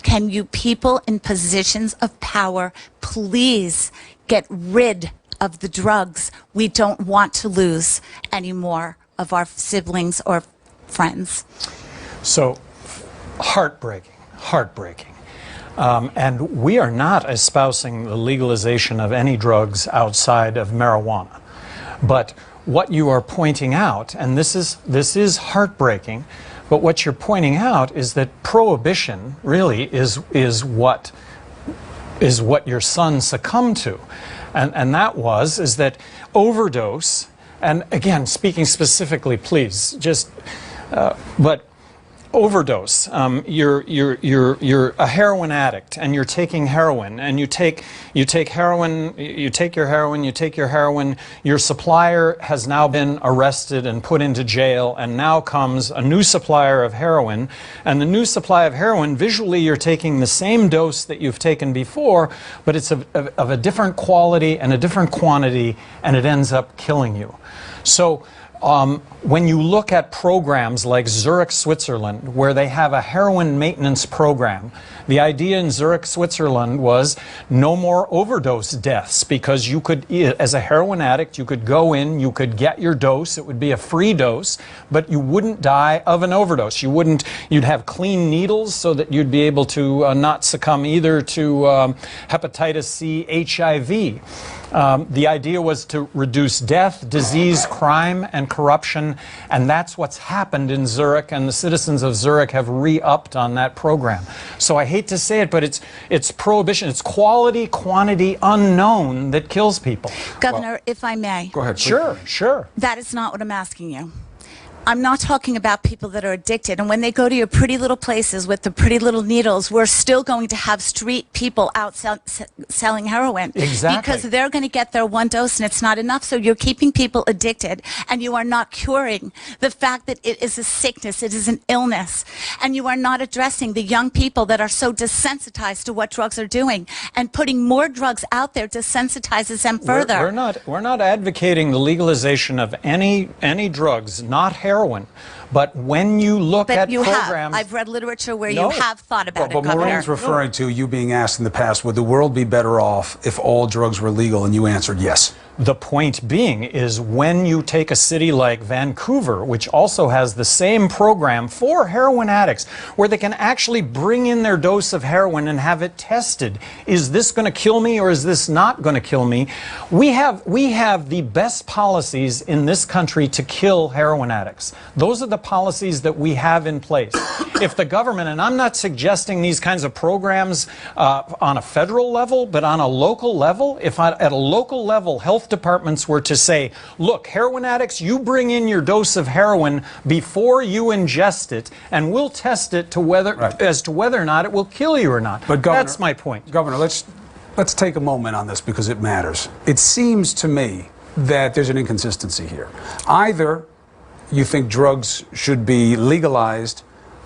can you people in positions of power please get rid of the drugs? We don't want to lose any more of our siblings or friends. So, heartbreaking. And we are not espousing the legalization of any drugs outside of marijuana. But what you are pointing out, and this is heartbreaking, but what you're pointing out is that prohibition really is what your son succumbed to. And that is that overdose, and again, speaking specifically, please, just, but overdose. You're a heroin addict, and you're taking heroin, and you take heroin. You take your heroin. Your supplier has now been arrested and put into jail, and now comes a new supplier of heroin. And the new supply of heroin, visually, you're taking the same dose that you've taken before, but it's of a different quality and a different quantity, and it ends up killing you. So. When you look at programs like Zurich, Switzerland, where they have a heroin maintenance program, the idea in Zurich, Switzerland was no more overdose deaths, because you could, as a heroin addict, you could go in, you could get your dose, it would be a free dose, but you wouldn't die of an overdose. You'd have clean needles so that you'd be able to not succumb either to hepatitis C, HIV. The idea was to reduce death, disease, crime, and corruption, and that's what's happened in Zurich, and the citizens of Zurich have re-upped on that program. So I hate to say it, but it's prohibition. It's quality, quantity unknown that kills people. Governor, if I may. Go ahead. Sure. That is not what I'm asking you. I'm not talking about people that are addicted. And when they go to your pretty little places with the pretty little needles, we're still going to have street people out selling heroin. Exactly. Because they're going to get their one dose and it's not enough. So you're keeping people addicted, and you are not curing the fact that it is a sickness, it is an illness. And you are not addressing the young people that are so desensitized to what drugs are doing. And putting more drugs out there desensitizes them further. We're not advocating the legalization of any drugs, not heroin. But when you look at programs... I've read literature where you have thought about it, But Governor. Maureen's referring to you being asked in the past, would the world be better off if all drugs were legal? And you answered yes. The point being is, when you take a city like Vancouver, which also has the same program for heroin addicts, where they can actually bring in their dose of heroin and have it tested. Is this going to kill me, or is this not going to kill me? We have the best policies in this country to kill heroin addicts. Those are the policies that we have in place. If the government, and I'm not suggesting these kinds of programs on a federal level, but on a local level, if at a local level health departments were to say, look, heroin addicts, you bring in your dose of heroin before you ingest it, and we'll test it as to whether or not it will kill you or not. But Governor, that's my point. Governor, let's take a moment on this because it matters. It seems to me that there's an inconsistency here. Either you think drugs should be legalized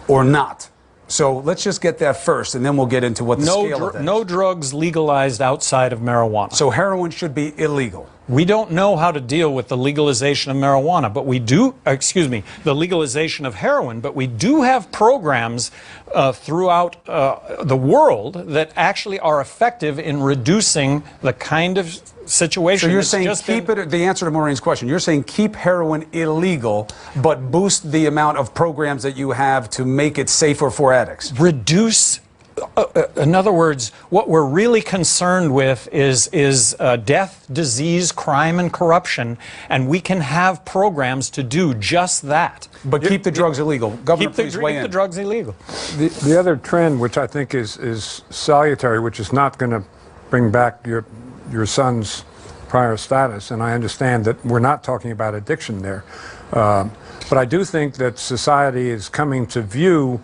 or not. So let's just get that first, and then we'll get into what the scale of that is. No drugs legalized outside of marijuana. So heroin should be illegal. We don't know how to deal with the legalization of marijuana, but we do, the legalization of heroin, but we do have programs throughout the world that actually are effective in reducing the kind of situation. So you're saying the answer to Maureen's question, you're saying keep heroin illegal, but boost the amount of programs that you have to make it safer for addicts. Reduce. In other words, what we're really concerned with is death, disease, crime, and corruption, and we can have programs to do just that. But keep the drugs illegal. Governor, please weigh in. Keep the drugs illegal. The other trend, which I think is salutary, which is not going to bring back your son's prior status, and I understand that we're not talking about addiction there, but I do think that society is coming to view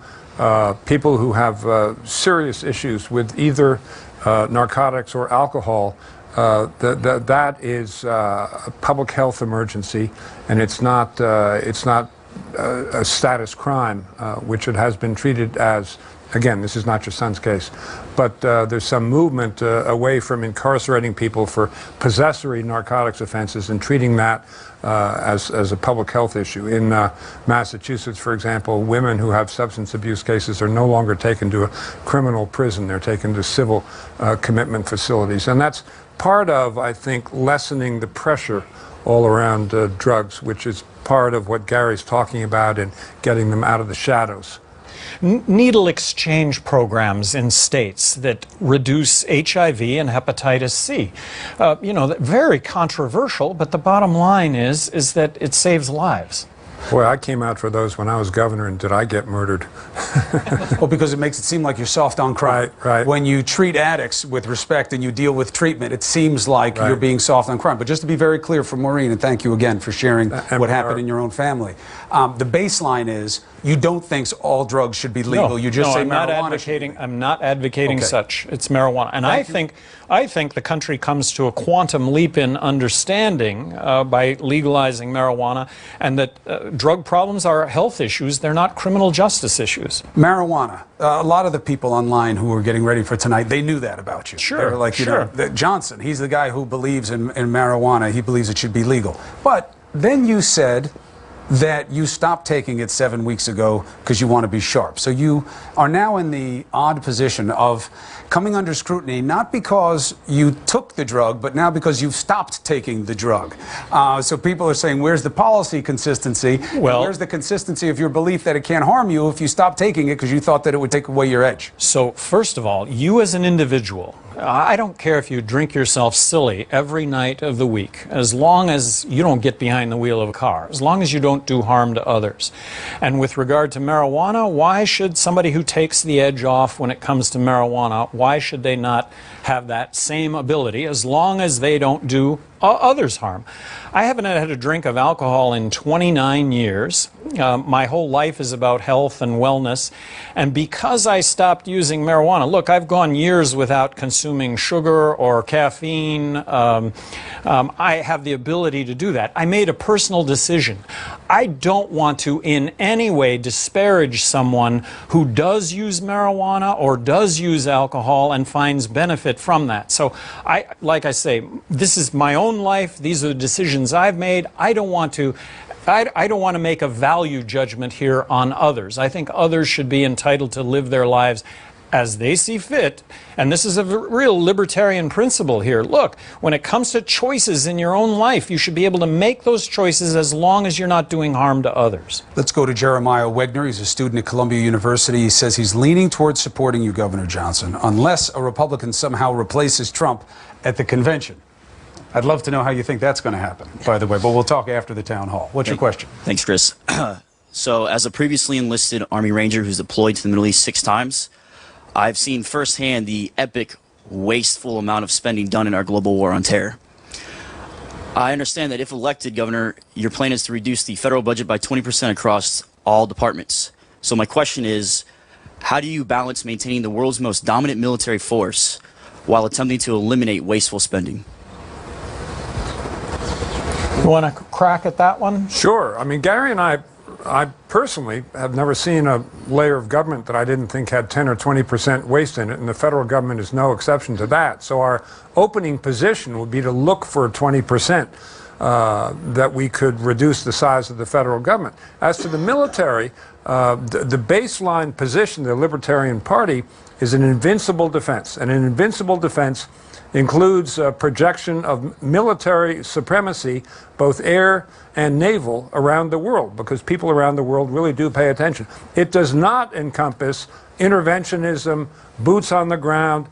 people who have serious issues with either narcotics or alcohol, that is a public health emergency, and it's not a status crime, which it has been treated as. Again, this is not your son's case, but there's some movement away from incarcerating people for possessory narcotics offenses and treating that as a public health issue. In Massachusetts, for example, women who have substance abuse cases are no longer taken to a criminal prison. They're taken to civil commitment facilities. And that's part of, I think, lessening the pressure all around drugs, which is part of what Gary's talking about in getting them out of the shadows. Needle exchange programs in states that reduce HIV and hepatitis C. Very controversial, but the bottom line is that it saves lives. Boy, I came out for those when I was governor, and did I get murdered? Well, because it makes it seem like you're soft on crime. Right. When you treat addicts with respect and you deal with treatment, it seems like you're being soft on crime. But just to be very clear for Maureen, and thank you again for sharing what happened in your own family, the baseline is you don't think all drugs should be legal. No, you just say I'm marijuana. I'm not advocating such. It's marijuana. And I think the country comes to a quantum leap in understanding by legalizing marijuana, and that drug problems are health issues. They're not criminal justice issues. Marijuana. A lot of the people online who were getting ready for tonight, they knew that about you. Sure. They were like, Johnson, he's the guy who believes in marijuana. He believes it should be legal. But then you said that you stopped taking it 7 weeks ago because you want to be sharp. So you are now in the odd position of coming under scrutiny, not because you took the drug, but now because you've stopped taking the drug. So people are saying, where's the policy consistency? Well, where's the consistency of your belief that it can't harm you if you stop taking it because you thought that it would take away your edge? So first of all, you as an individual, I don't care if you drink yourself silly every night of the week, as long as you don't get behind the wheel of a car, as long as you don't do harm to others. And with regard to marijuana, why should somebody who takes the edge off when it comes to marijuana, why should they not have that same ability as long as they don't do others harm? I haven't had a drink of alcohol in 29 years. My whole life is about health and wellness. And because I stopped using marijuana, look, I've gone years without consuming sugar or caffeine. I have the ability to do that. I made a personal decision. I don't want to in any way disparage someone who does use marijuana or does use alcohol and finds benefit from that. So like I say, this is my own life. These are the decisions I've made. I don't want to make a value judgment here on others. I think others should be entitled to live their lives as they see fit. And this is a real libertarian principle here. Look, when it comes to choices in your own life, you should be able to make those choices as long as you're not doing harm to others. Let's go to Jeremiah Wegner. He's a student at Columbia University. He says he's leaning towards supporting you, Governor Johnson, unless a Republican somehow replaces Trump at the convention. I'd love to know how you think that's going to happen, by the way, but we'll talk after the town hall. What's your question? Thanks, Chris. So, as a previously enlisted Army Ranger who's deployed to the Middle East 6 times, I've seen firsthand the epic, wasteful amount of spending done in our global war on terror. I understand that if elected, Governor, your plan is to reduce the federal budget by 20% across all departments. So my question is, how do you balance maintaining the world's most dominant military force while attempting to eliminate wasteful spending? You want to crack at that one? Sure. I mean, Gary and I I personally have never seen a layer of government that I didn't think had 10 or 20% waste in it, and the federal government is no exception to that. So our opening position would be to look for 20% that we could reduce the size of the federal government. As to the military, the baseline position of the Libertarian Party is an invincible defense, and an invincible defense includes projection of military supremacy, both air and naval, around the world, because people around the world really do pay attention. It does not encompass interventionism, boots on the ground,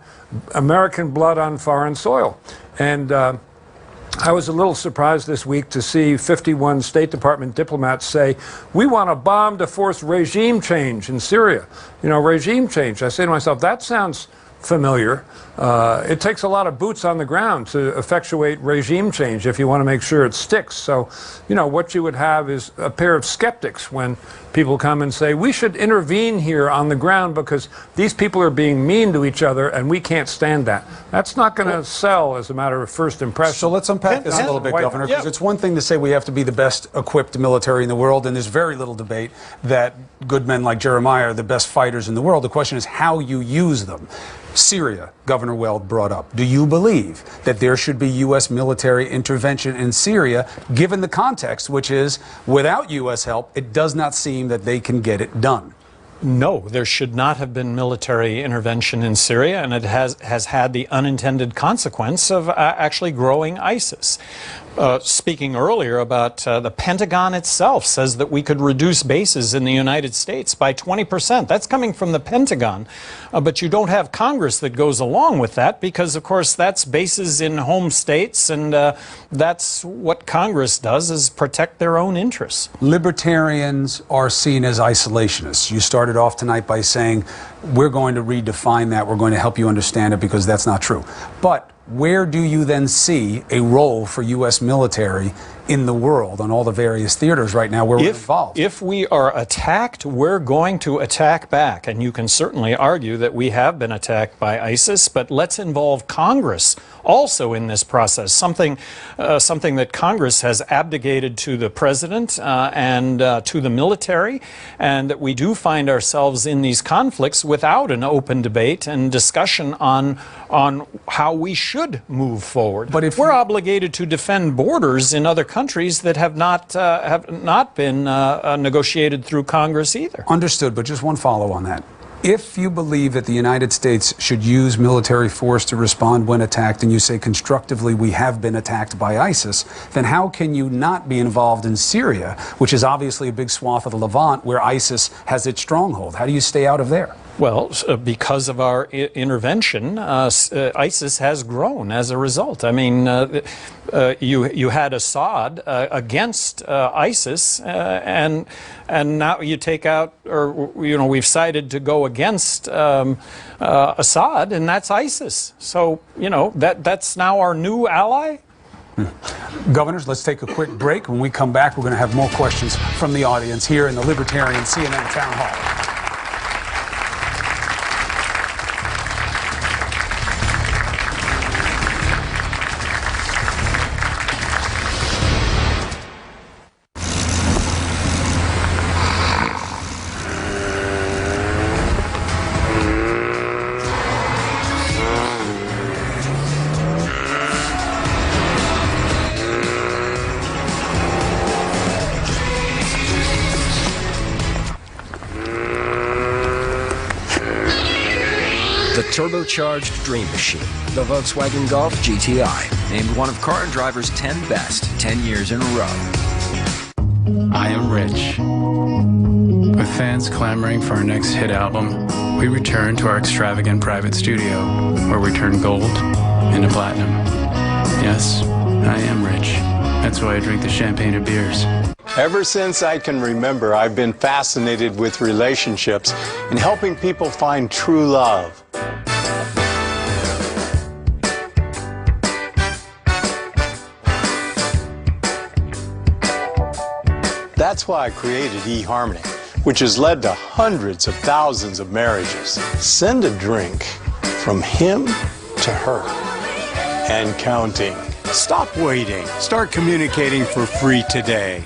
American blood on foreign soil. And I was a little surprised this week to see 51 State Department diplomats say, we want a bomb to force regime change in Syria. You know, regime change. I say to myself, that sounds familiar. It takes a lot of boots on the ground to effectuate regime change if you want to make sure it sticks. So, you know, what you would have is a pair of skeptics when people come and say, we should intervene here on the ground because these people are being mean to each other and we can't stand that. That's not going to sell as a matter of first impression. So let's unpack this a little bit, Governor, because it's one thing to say we have to be the best equipped military in the world, and there's very little debate that good men like Jeremiah are the best fighters in the world. The question is how you use them. Syria, Governor Weld brought up. Do you believe that there should be U.S. military intervention in Syria, given the context, which is without U.S. help, it does not seem that they can get it done? No, there should not have been military intervention in Syria, and it has had the unintended consequence of actually growing ISIS. Speaking earlier about the Pentagon itself says that we could reduce bases in the United States by 20%. That's coming from the Pentagon. But you don't have Congress that goes along with that because, of course, that's bases in home states, and that's what Congress does, is protect their own interests. Libertarians are seen as isolationists. You started off tonight by saying, we're going to redefine that. We're going to help you understand it because that's not true. But where do you then see a role for U.S. military in the world on all the various theaters right now where we're involved? If we are attacked, we're going to attack back. And you can certainly argue that we have been attacked by ISIS, but let's involve Congress also in this process, something that Congress has abdicated to the president and to the military, and that we do find ourselves in these conflicts without an open debate and discussion on how we should move forward. But if we're obligated to defend borders in other countries that have not been negotiated through Congress either. Understood, but just one follow on that. If you believe that the United States should use military force to respond when attacked, and you say constructively we have been attacked by ISIS, then how can you not be involved in Syria, which is obviously a big swath of the Levant where ISIS has its stronghold? How do you stay out of there? Well, because of our intervention, ISIS has grown as a result. I mean, you had Assad against ISIS, and now you take out, or we've decided to go against Assad, and that's ISIS. So that's now our new ally. Governors, let's take a quick break. When we come back, we're going to have more questions from the audience here in the Libertarian CNN Town Hall. Turbocharged dream machine, the Volkswagen Golf GTI, named one of Car and Driver's 10 best 10 years in a row. I am Rich. With fans clamoring for our next hit album, we return to our extravagant private studio, where we turn gold into platinum. Yes, I am rich. That's why I drink the champagne of beers. Ever since I can remember, I've been fascinated with relationships and helping people find true love. That's why I created eHarmony, which has led to hundreds of thousands of marriages. Send a drink from him to her and counting. Stop waiting. Start communicating for free today.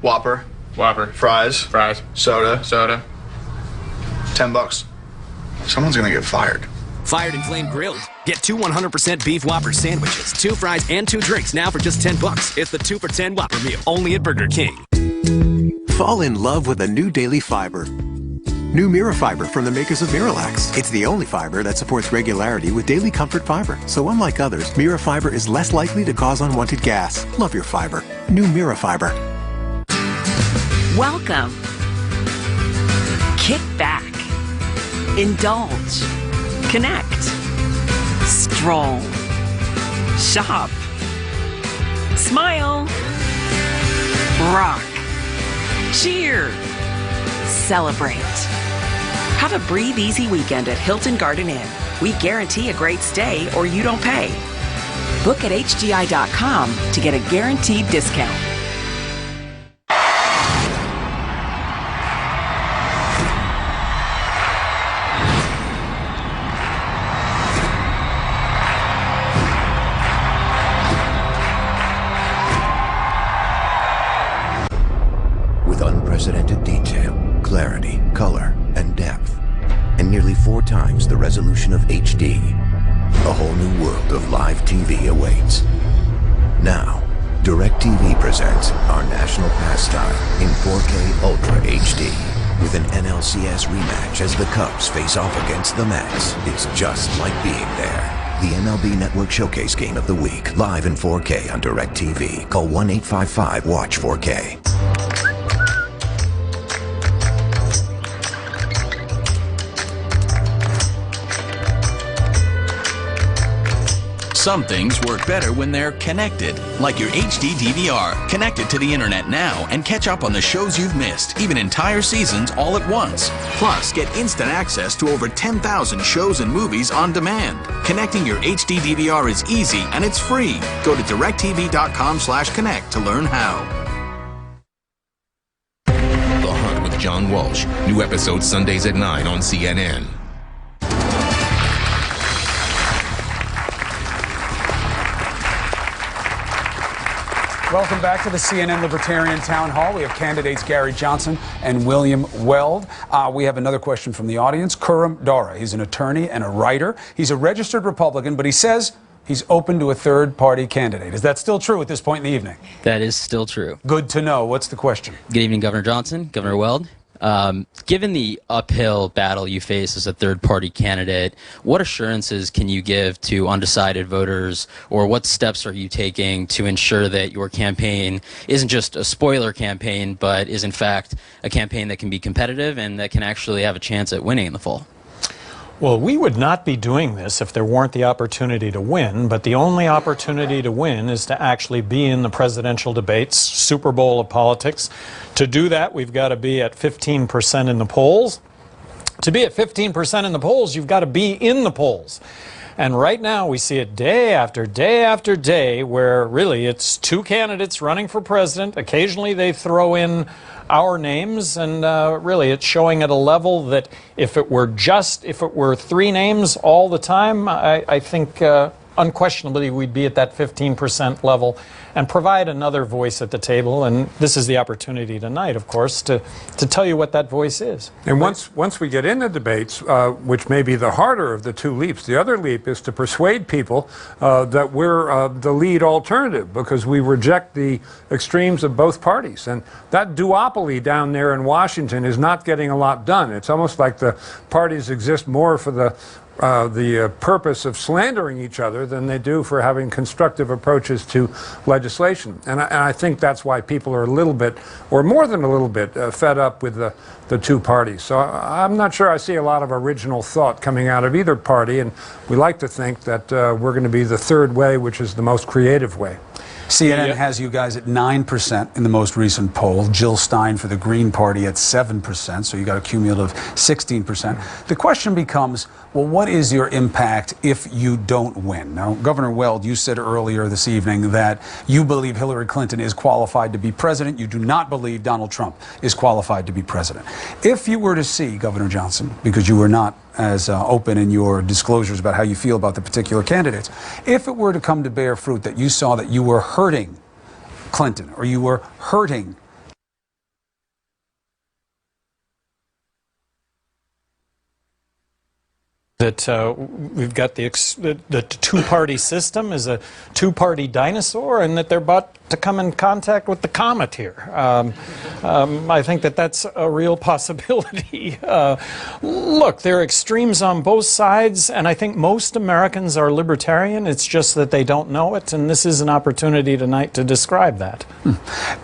Whopper. Whopper. Fries. Fries. Soda. Soda. $10. Someone's gonna get fired. Fired and Flame Grilled. Get 2 100% beef Whopper sandwiches, 2 fries, and 2 drinks now for just $10. It's the 2 for $10 Whopper meal, only at Burger King. Fall in love with a new daily fiber. New Mira Fiber from the makers of Miralax. It's the only fiber that supports regularity with daily comfort fiber. So unlike others, Mira Fiber is less likely to cause unwanted gas. Love your fiber. New Mira Fiber. Welcome. Kick back. Indulge. Connect. Stroll. Shop. Smile. Rock. Cheer. Celebrate. Have a breathe easy weekend at Hilton Garden Inn. We guarantee a great stay or you don't pay. Book at HGI.com to get a guaranteed discount. With unprecedented detail, clarity, color, and depth, and nearly 4 times the resolution of HD, a whole new world of live TV awaits. Now, DirecTV presents our national pastime in 4K Ultra HD. With an NLCS rematch as the Cubs face off against the Mets, it's just like being there. The MLB Network Showcase Game of the Week, live in 4K on DirecTV. Call 1-855-WATCH-4K. Some things work better when they're connected, like your HD DVR. Connect it to the internet now and catch up on the shows you've missed, even entire seasons all at once. Plus, get instant access to over 10,000 shows and movies on demand. Connecting your HD DVR is easy and it's free. Go to directtv.com/connect to learn how. The Hunt with John Walsh. New episodes Sundays at 9 on CNN. Welcome back to the CNN Libertarian Town Hall. We have candidates Gary Johnson and William Weld. We have another question from the audience. Kuram Dara. He's an attorney and a writer. He's a registered Republican, but he says he's open to a third-party candidate. Is that still true at this point in the evening? That is still true. Good to know. What's the question? Good evening, Governor Johnson, Governor Weld. Given the uphill battle you face as a third-party candidate, what assurances can you give to undecided voters, or what steps are you taking to ensure that your campaign isn't just a spoiler campaign, but is in fact a campaign that can be competitive and that can actually have a chance at winning in the fall? Well, we would not be doing this if there weren't the opportunity to win, but the only opportunity to win is to actually be in the presidential debates, Super Bowl of politics. To do that, we've got to be at 15% in the polls. To be at 15% in the polls, you've got to be in the polls. And right now, we see it day after day after day where really it's 2 candidates running for president. Occasionally, they throw in our names, and really it's showing at a level that if it were 3 names all the time, I think unquestionably we'd be at that 15% level and provide another voice at the table. And this is the opportunity tonight, of course, to tell you what that voice is. And once we get into debates, which may be the harder of the 2 leaps, the other leap is to persuade people that we're the lead alternative, because we reject the extremes of both parties. And that duopoly down there in Washington is not getting a lot done. It's almost like the parties exist more for the purpose of slandering each other than they do for having constructive approaches to legislation. And I think that's why people are a little bit, or more than a little bit, fed up with the 2 parties. So I'm not sure I see a lot of original thought coming out of either party, and we like to think that we're going to be the third way, which is the most creative way. CNN has you guys at 9% in the most recent poll. Jill Stein for the Green Party at 7%, so you got a cumulative 16%. The question becomes, well, what is your impact if you don't win? Now, Governor Weld, you said earlier this evening that you believe Hillary Clinton is qualified to be president. You do not believe Donald Trump is qualified to be president. If you were to see, Governor Johnson, because you were not as open in your disclosures about how you feel about the particular candidates, if it were to come to bear fruit that you saw that you were hurting Clinton or you were hurting that we've got the two-party system is a two-party dinosaur, and that they're about to come in contact with the comet here. I think that that's a real possibility. Look, there are extremes on both sides, and I think most Americans are libertarian. It's just that they don't know it, and this is an opportunity tonight to describe that.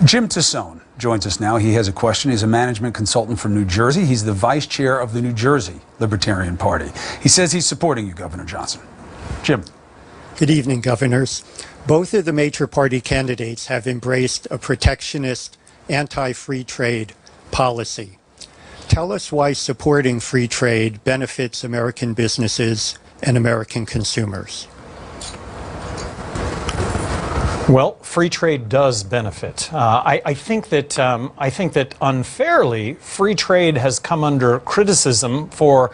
Jim Tassone joins us now. He has a question. He's a management consultant from New Jersey. He's the vice chair of the New Jersey Libertarian Party. He says he's supporting you, Governor Johnson. Jim. Good evening, governors. Both of the major party candidates have embraced a protectionist, anti-free trade policy. Tell us why supporting free trade benefits American businesses and American consumers. Well, free trade does benefit. I think that unfairly, free trade has come under criticism for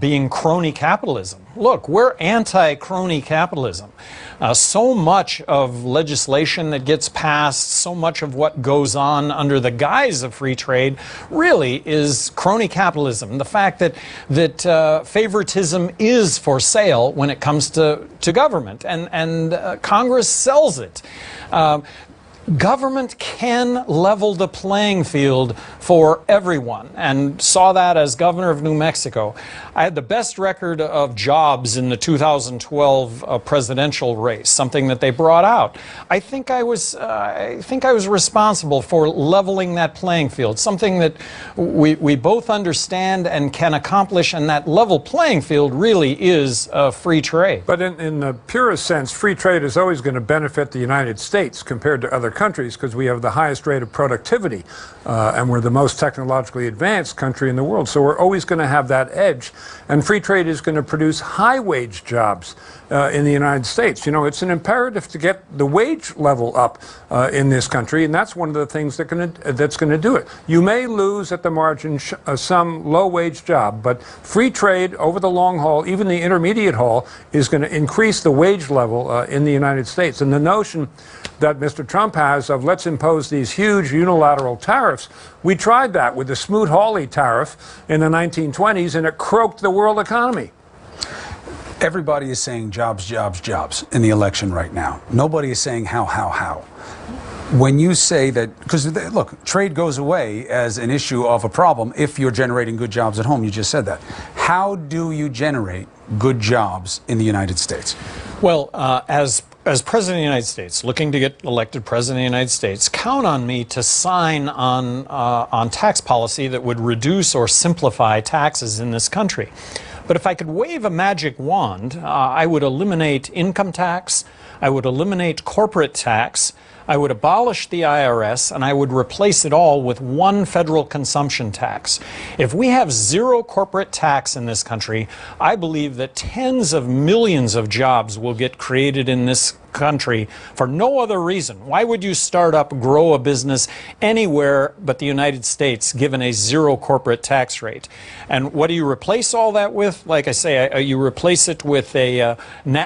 being crony capitalism. Look, we're anti-crony capitalism. So much of legislation that gets passed, so much of what goes on under the guise of free trade really is crony capitalism. The fact that favoritism is for sale when it comes to government, and Congress sells it. Government can level the playing field for everyone, and saw that as governor of New Mexico. I had the best record of jobs in the 2012 presidential race, something that they brought out. I think I was responsible for leveling that playing field, something that we both understand and can accomplish, and that level playing field really is free trade. But in the purest sense, free trade is always going to benefit the United States compared to other countries, because we have the highest rate of productivity and we're the most technologically advanced country in the world. So we're always going to have that edge. And free trade is going to produce high-wage jobs in the United States. You know, it's an imperative to get the wage level up in this country, and that's one of the things that's going to do it. You may lose at the margin some low-wage job, but free trade over the long haul, even the intermediate haul, is going to increase the wage level in the United States. And the notion that Mr. Trump has of let's impose these huge unilateral tariffs, we tried that with the Smoot-Hawley tariff in the 1920s, and it croaked the world economy. Everybody is saying jobs, jobs, jobs in the election right now. Nobody is saying how. When you say that, because look, trade goes away as an issue of a problem if you're generating good jobs at home. You just said that. How do you generate good jobs in the United States? Well, as President of the United States, looking to get elected President of the United States, count on me to sign on tax policy that would reduce or simplify taxes in this country. But if I could wave a magic wand, I would eliminate income tax, I would eliminate corporate tax, I would abolish the IRS, and I would replace it all with one federal consumption tax. If we have zero corporate tax in this country, I believe that tens of millions of jobs will get created in this country for no other reason. Why would you start up, grow a business anywhere but the United States, given a zero corporate tax rate? And what do you replace all that with? Like I say, you replace it with a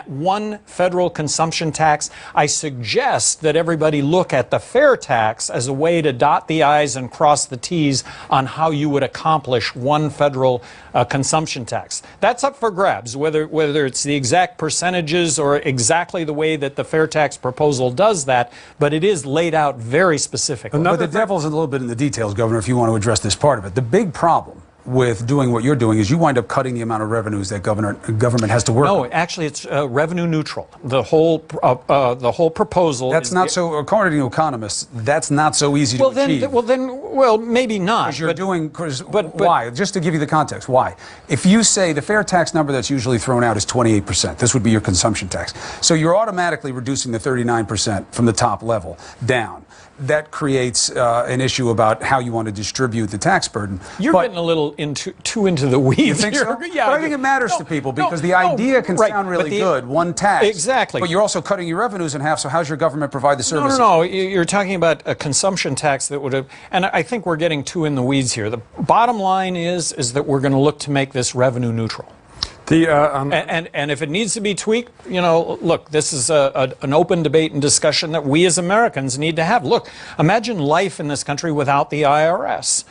one federal consumption tax. I suggest that everybody look at the fair tax as a way to dot the I's and cross the T's on how you would accomplish one federal consumption tax. That's up for grabs, whether it's the exact percentages or exactly the way that the fair tax proposal does that, but it is laid out very specifically. But the devil's a little bit in the details, Governor, if you want to address this part of it. The big problem with doing what you're doing is you wind up cutting the amount of revenues that government has to work on. No, actually, it's revenue neutral. The whole proposal. That's not so. According to economists, that's not so easy to achieve. Well, maybe not. Because you're doing. But why? Just to give you the context, why? If you say the fair tax number that's usually thrown out is 28%, this would be your consumption tax. So you're automatically reducing the 39% from the top level down. That creates an issue about how you want to distribute the tax burden. You're getting a little too into the weeds. You think so? Yeah, but I think it matters to people because the idea can sound really good, one tax. Exactly. But you're also cutting your revenues in half, so how's your government provide the services? No. You're talking about a consumption tax that would have, and I think we're getting too in the weeds here. The bottom line is that we're going to look to make this revenue neutral. And if it needs to be tweaked, you know, look, this is an open debate and discussion that we as Americans need to have. Look, imagine life in this country without the IRS.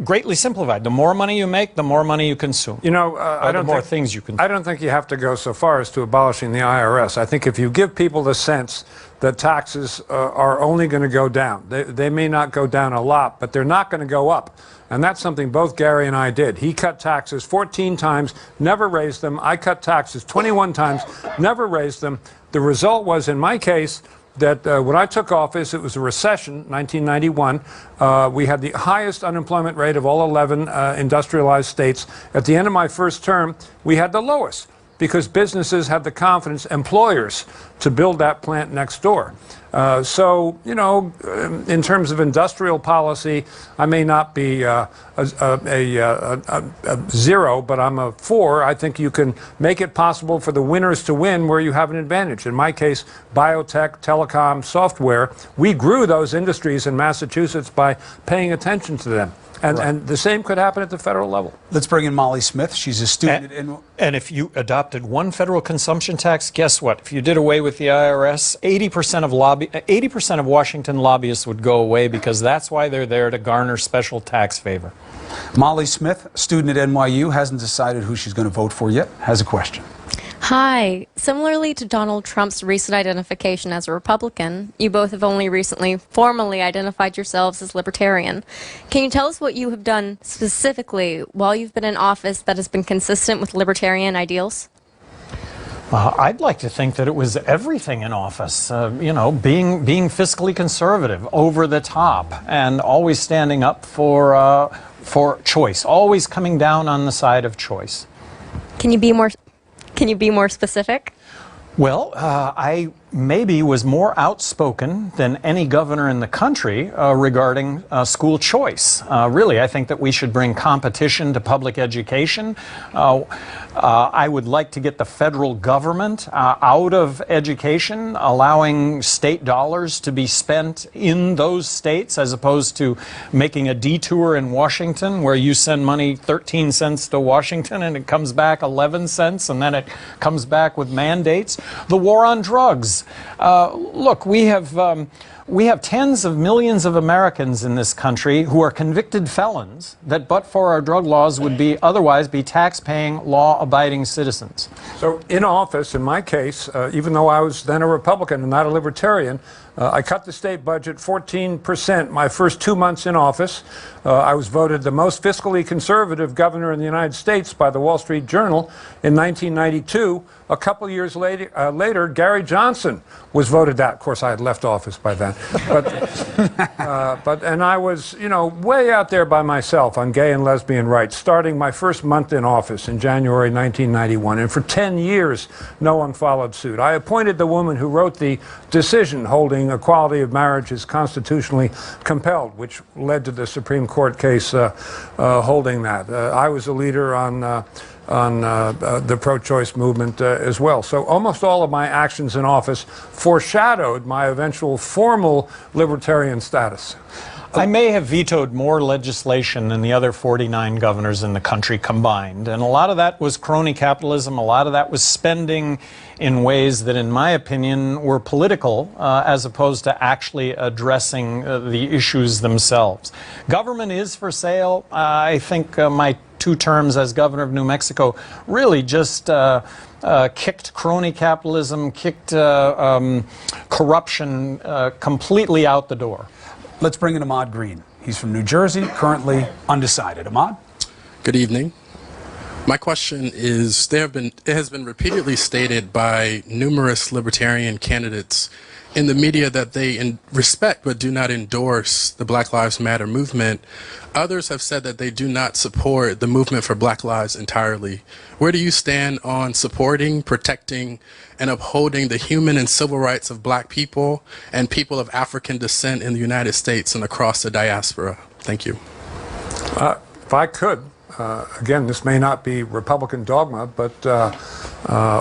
greatly simplified. The more money you make, the more money you consume. You know, the more things you consume. I don't think you have to go so far as to abolishing the IRS. I think if you give people the sense that taxes are only going to go down, they may not go down a lot, but they're not going to go up. And that's something both Gary and I did. He cut taxes 14 times, never raised them. I cut taxes 21 times, never raised them. The result was, in my case, that when I took office, it was a recession, 1991. We had the highest unemployment rate of all 11 industrialized states. At the end of my first term, we had the lowest because businesses had the confidence, employers, to build that plant next door. So, you know, in terms of industrial policy, I may not be a 0, but I'm a 4. I think you can make it possible for the winners to win where you have an advantage. In my case, biotech, telecom, software, we grew those industries in Massachusetts by paying attention to them. And the same could happen at the federal level. Let's bring in Molly Smith. She's a student And if you adopted one federal consumption tax, guess what? If you did away with the IRS, 80% of Washington lobbyists would go away because that's why they're there, to garner special tax favor. Molly Smith, student at NYU, hasn't decided who she's going to vote for yet, has a question. Hi. Similarly to Donald Trump's recent identification as a Republican, you both have only recently formally identified yourselves as Libertarian. Can you tell us what you have done specifically while you've been in office that has been consistent with Libertarian ideals? I'd like to think that it was everything in office, you know, being fiscally conservative, over the top, and always standing up for choice, always coming down on the side of choice. Can you be more specific? Well, I maybe was more outspoken than any governor in the country regarding school choice. Really, I think that we should bring competition to public education. I would like to get the federal government out of education, allowing state dollars to be spent in those states as opposed to making a detour in Washington where you send money 13 cents to Washington and it comes back 11 cents and then it comes back with mandates. The war on drugs. Look, we have tens of millions of Americans in this country who are convicted felons that, but for our drug laws, would otherwise be tax-paying, law-abiding citizens. So in office, in my case, even though I was then a Republican and not a Libertarian, I cut the state budget 14% my first 2 months in office. I was voted the most fiscally conservative governor in the United States by the Wall Street Journal in 1992. A couple years later, Gary Johnson was voted that. Of course, I had left office by then. And I was, you know, way out there by myself on gay and lesbian rights, starting my first month in office in January 1991. And for 10 years, no one followed suit. I appointed the woman who wrote the decision holding equality of marriage is constitutionally compelled, which led to the Supreme Court case holding that. I was a leader on the pro-choice movement as well. So almost all of my actions in office foreshadowed my eventual formal libertarian status. I may have vetoed more legislation than the other 49 governors in the country combined, and a lot of that was crony capitalism, a lot of that was spending in ways that, in my opinion, were political as opposed to actually addressing the issues themselves. Government is for sale. I think my 2 terms as governor of New Mexico really just kicked crony capitalism, kicked corruption completely out the door. Let's bring in Ahmad Green. He's from New Jersey, currently undecided. Ahmad? Good evening. My question is, it has been repeatedly stated by numerous libertarian candidates in the media that they respect but do not endorse the Black Lives Matter movement. Others have said that they do not support the movement for Black Lives entirely. Where do you stand on supporting, protecting, and upholding the human and civil rights of Black people and people of African descent in the United States and across the diaspora? Thank you. If I could, again, this may not be Republican dogma, but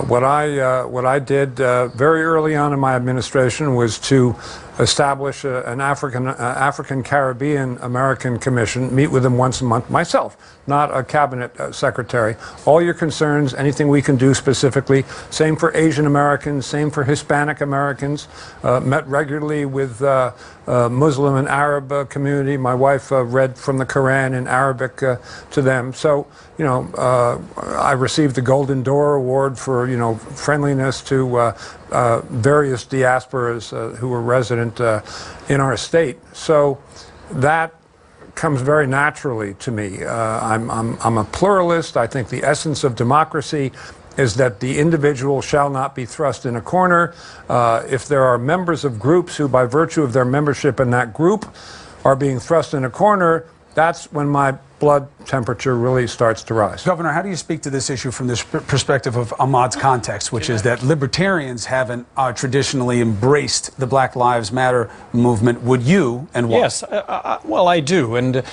what I did very early on in my administration was to establish an African Caribbean American Commission, meet with them once a month, myself, not a cabinet secretary. All your concerns, anything we can do specifically. Same for Asian Americans, same for Hispanic Americans. Met regularly with Muslim and Arab community. My wife read from the Quran in Arabic to them. So, you know, I received the Golden Door Award for, you know, friendliness to various diasporas who were resident in our state. So that comes very naturally to me. I'm a pluralist. I think the essence of democracy is that the individual shall not be thrust in a corner. If there are members of groups who, by virtue of their membership in that group, are being thrust in a corner, that's when my blood temperature really starts to rise. Governor, how do you speak to this issue from this perspective of Ahmad's context, which is that libertarians haven't traditionally embraced the Black Lives Matter movement? Would you, and why? Yes, well, I do, and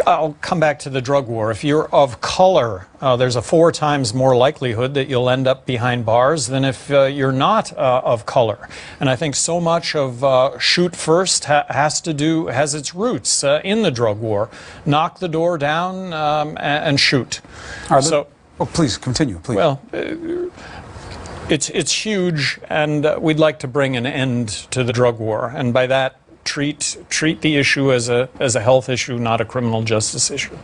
I'll come back to the drug war. If you're of color, there's a 4 times more likelihood that you'll end up behind bars than if you're not of color. And I think so much of shoot first has its roots in the drug war. Knock the door down and shoot. So, please continue, please. Well, it's huge, and we'd like to bring an end to the drug war, and by that, treat the issue as a health issue, not a criminal justice issue.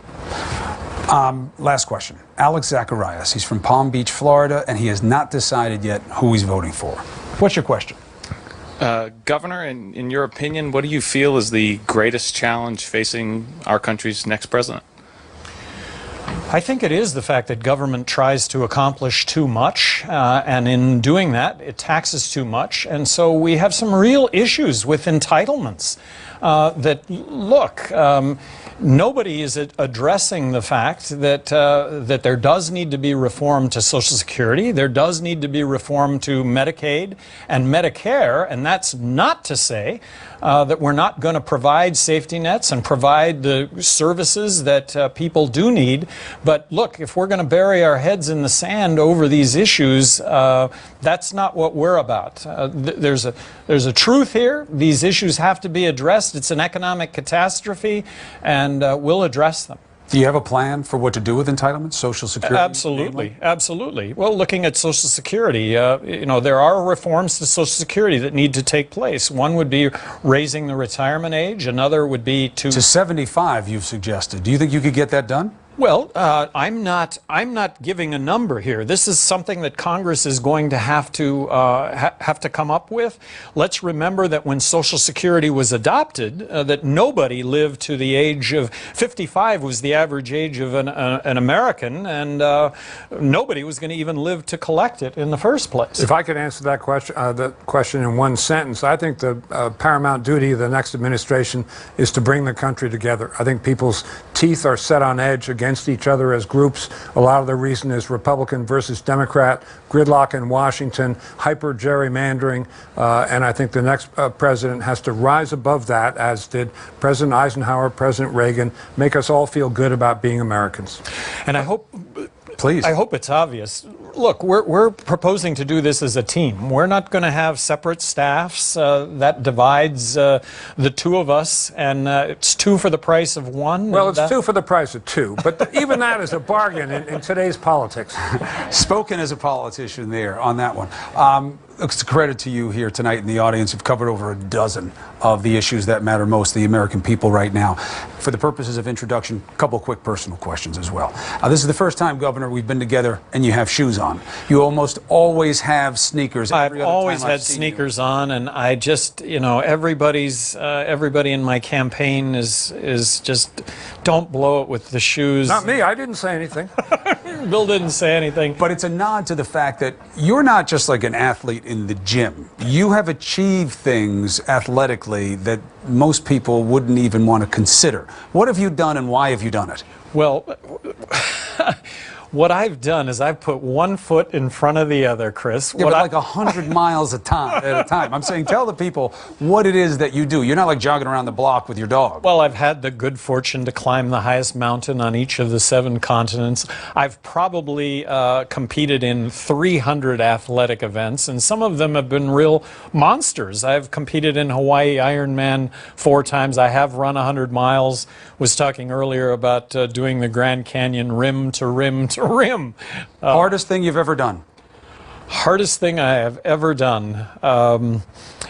Last question. Alex Zacharias, he's from Palm Beach, Florida, and he has not decided yet who he's voting for. What's your question? Governor, in your opinion, what do you feel is the greatest challenge facing our country's next president? I think it is the fact that government tries to accomplish too much, and in doing that, it taxes too much. And so we have some real issues with entitlements that, look, nobody is addressing the fact that that there does need to be reform to Social Security, there does need to be reform to Medicaid and Medicare, and that's not to say that we're not going to provide safety nets and provide the services that people do need. But look, if we're going to bury our heads in the sand over these issues, that's not what we're about. There's a truth here. These issues have to be addressed. It's an economic catastrophe, and we'll address them. Do you have a plan for what to do with entitlements, Social Security? Absolutely, absolutely. Well, looking at Social Security, you know, there are reforms to Social Security that need to take place. One would be raising the retirement age. Another would be to 75. You've suggested. Do you think you could get that done? Well, I'm not giving a number here. This is something that Congress is going to have to come up with. Let's remember that when Social Security was adopted, that nobody lived to the age of 55 was the average age of an American, and nobody was going to even live to collect it in the first place. If I could answer that question in one sentence, I think the paramount duty of the next administration is to bring the country together. I think people's teeth are set on edge against each other as groups. A lot of the reason is Republican versus Democrat, gridlock in Washington, hyper gerrymandering, and I think the next president has to rise above that, as did President Eisenhower, President Reagan, make us all feel good about being Americans. And I hope, please, I hope it's obvious. Look, we're proposing to do this as a team. We're not going to have separate staffs. That divides the two of us, and it's 2 for the price of 1. Well, it's 2 for the price of 2, but even that is a bargain in today's politics. Spoken as a politician there on that one. It's a credit to you here tonight in the audience. You've covered over a dozen of the issues that matter most to the American people right now. For the purposes of introduction, a couple quick personal questions as well. This is the first time, Governor, we've been together and you have shoes on. You almost always have sneakers. I've always had sneakers on, and I just, you know, everybody in my campaign is just, don't blow it with the shoes. Not me. I didn't say anything. Bill didn't say anything. But it's a nod to the fact that you're not just like an athlete in the gym. You have achieved things athletically that most people wouldn't even want to consider. What have you done, and why have you done it? Well, What I've done is I've put one foot in front of the other, Chris. Yeah, but like 100 miles at a time. I'm saying, tell the people what it is that you do. You're not like jogging around the block with your dog. Well, I've had the good fortune to climb the highest mountain on each of the 7 continents. I've probably competed in 300 athletic events, and some of them have been real monsters. I've competed in Hawaii Ironman 4 times. I have run 100 miles. Was talking earlier about doing the Grand Canyon rim to rim to rim. Hardest thing you've ever done? Hardest thing I have ever done.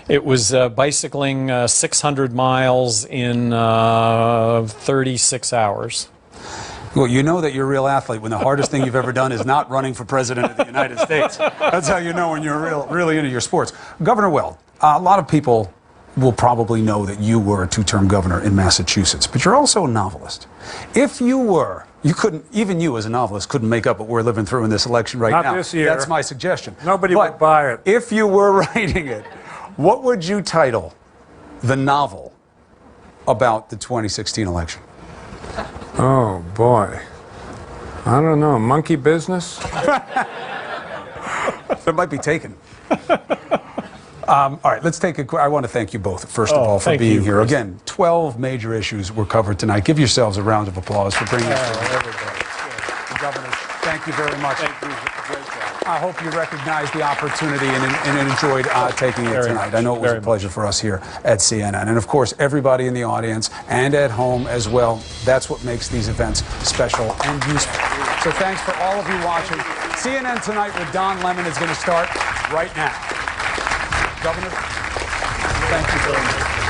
It was bicycling 600 miles in 36 hours. Well, you know that you're a real athlete when the hardest thing you've ever done is not running for president of the United States. That's how you know when you're really into your sports. Governor Weld, a lot of people will probably know that you were a 2-term governor in Massachusetts, but you're also a novelist. If you were, you couldn't, even you as a novelist couldn't make up what we're living through in this election right now. Not this year. That's my suggestion. Nobody would buy it. If you were writing it, what would you title the novel about the 2016 election? Oh, boy. I don't know. Monkey business? That might be taken. All right, let's take I want to thank you both, first of all, for being here. Again, 12 major issues were covered tonight. Give yourselves a round of applause for bringing us to everybody. Governor, thank you very much. Thank you. I hope you recognize the opportunity and enjoyed taking it tonight. I know it was a pleasure for us here at CNN. And, of course, everybody in the audience and at home as well. That's what makes these events special and useful. So thanks for all of you watching. CNN Tonight with Don Lemon is going to start right now. Governor, thank you very much.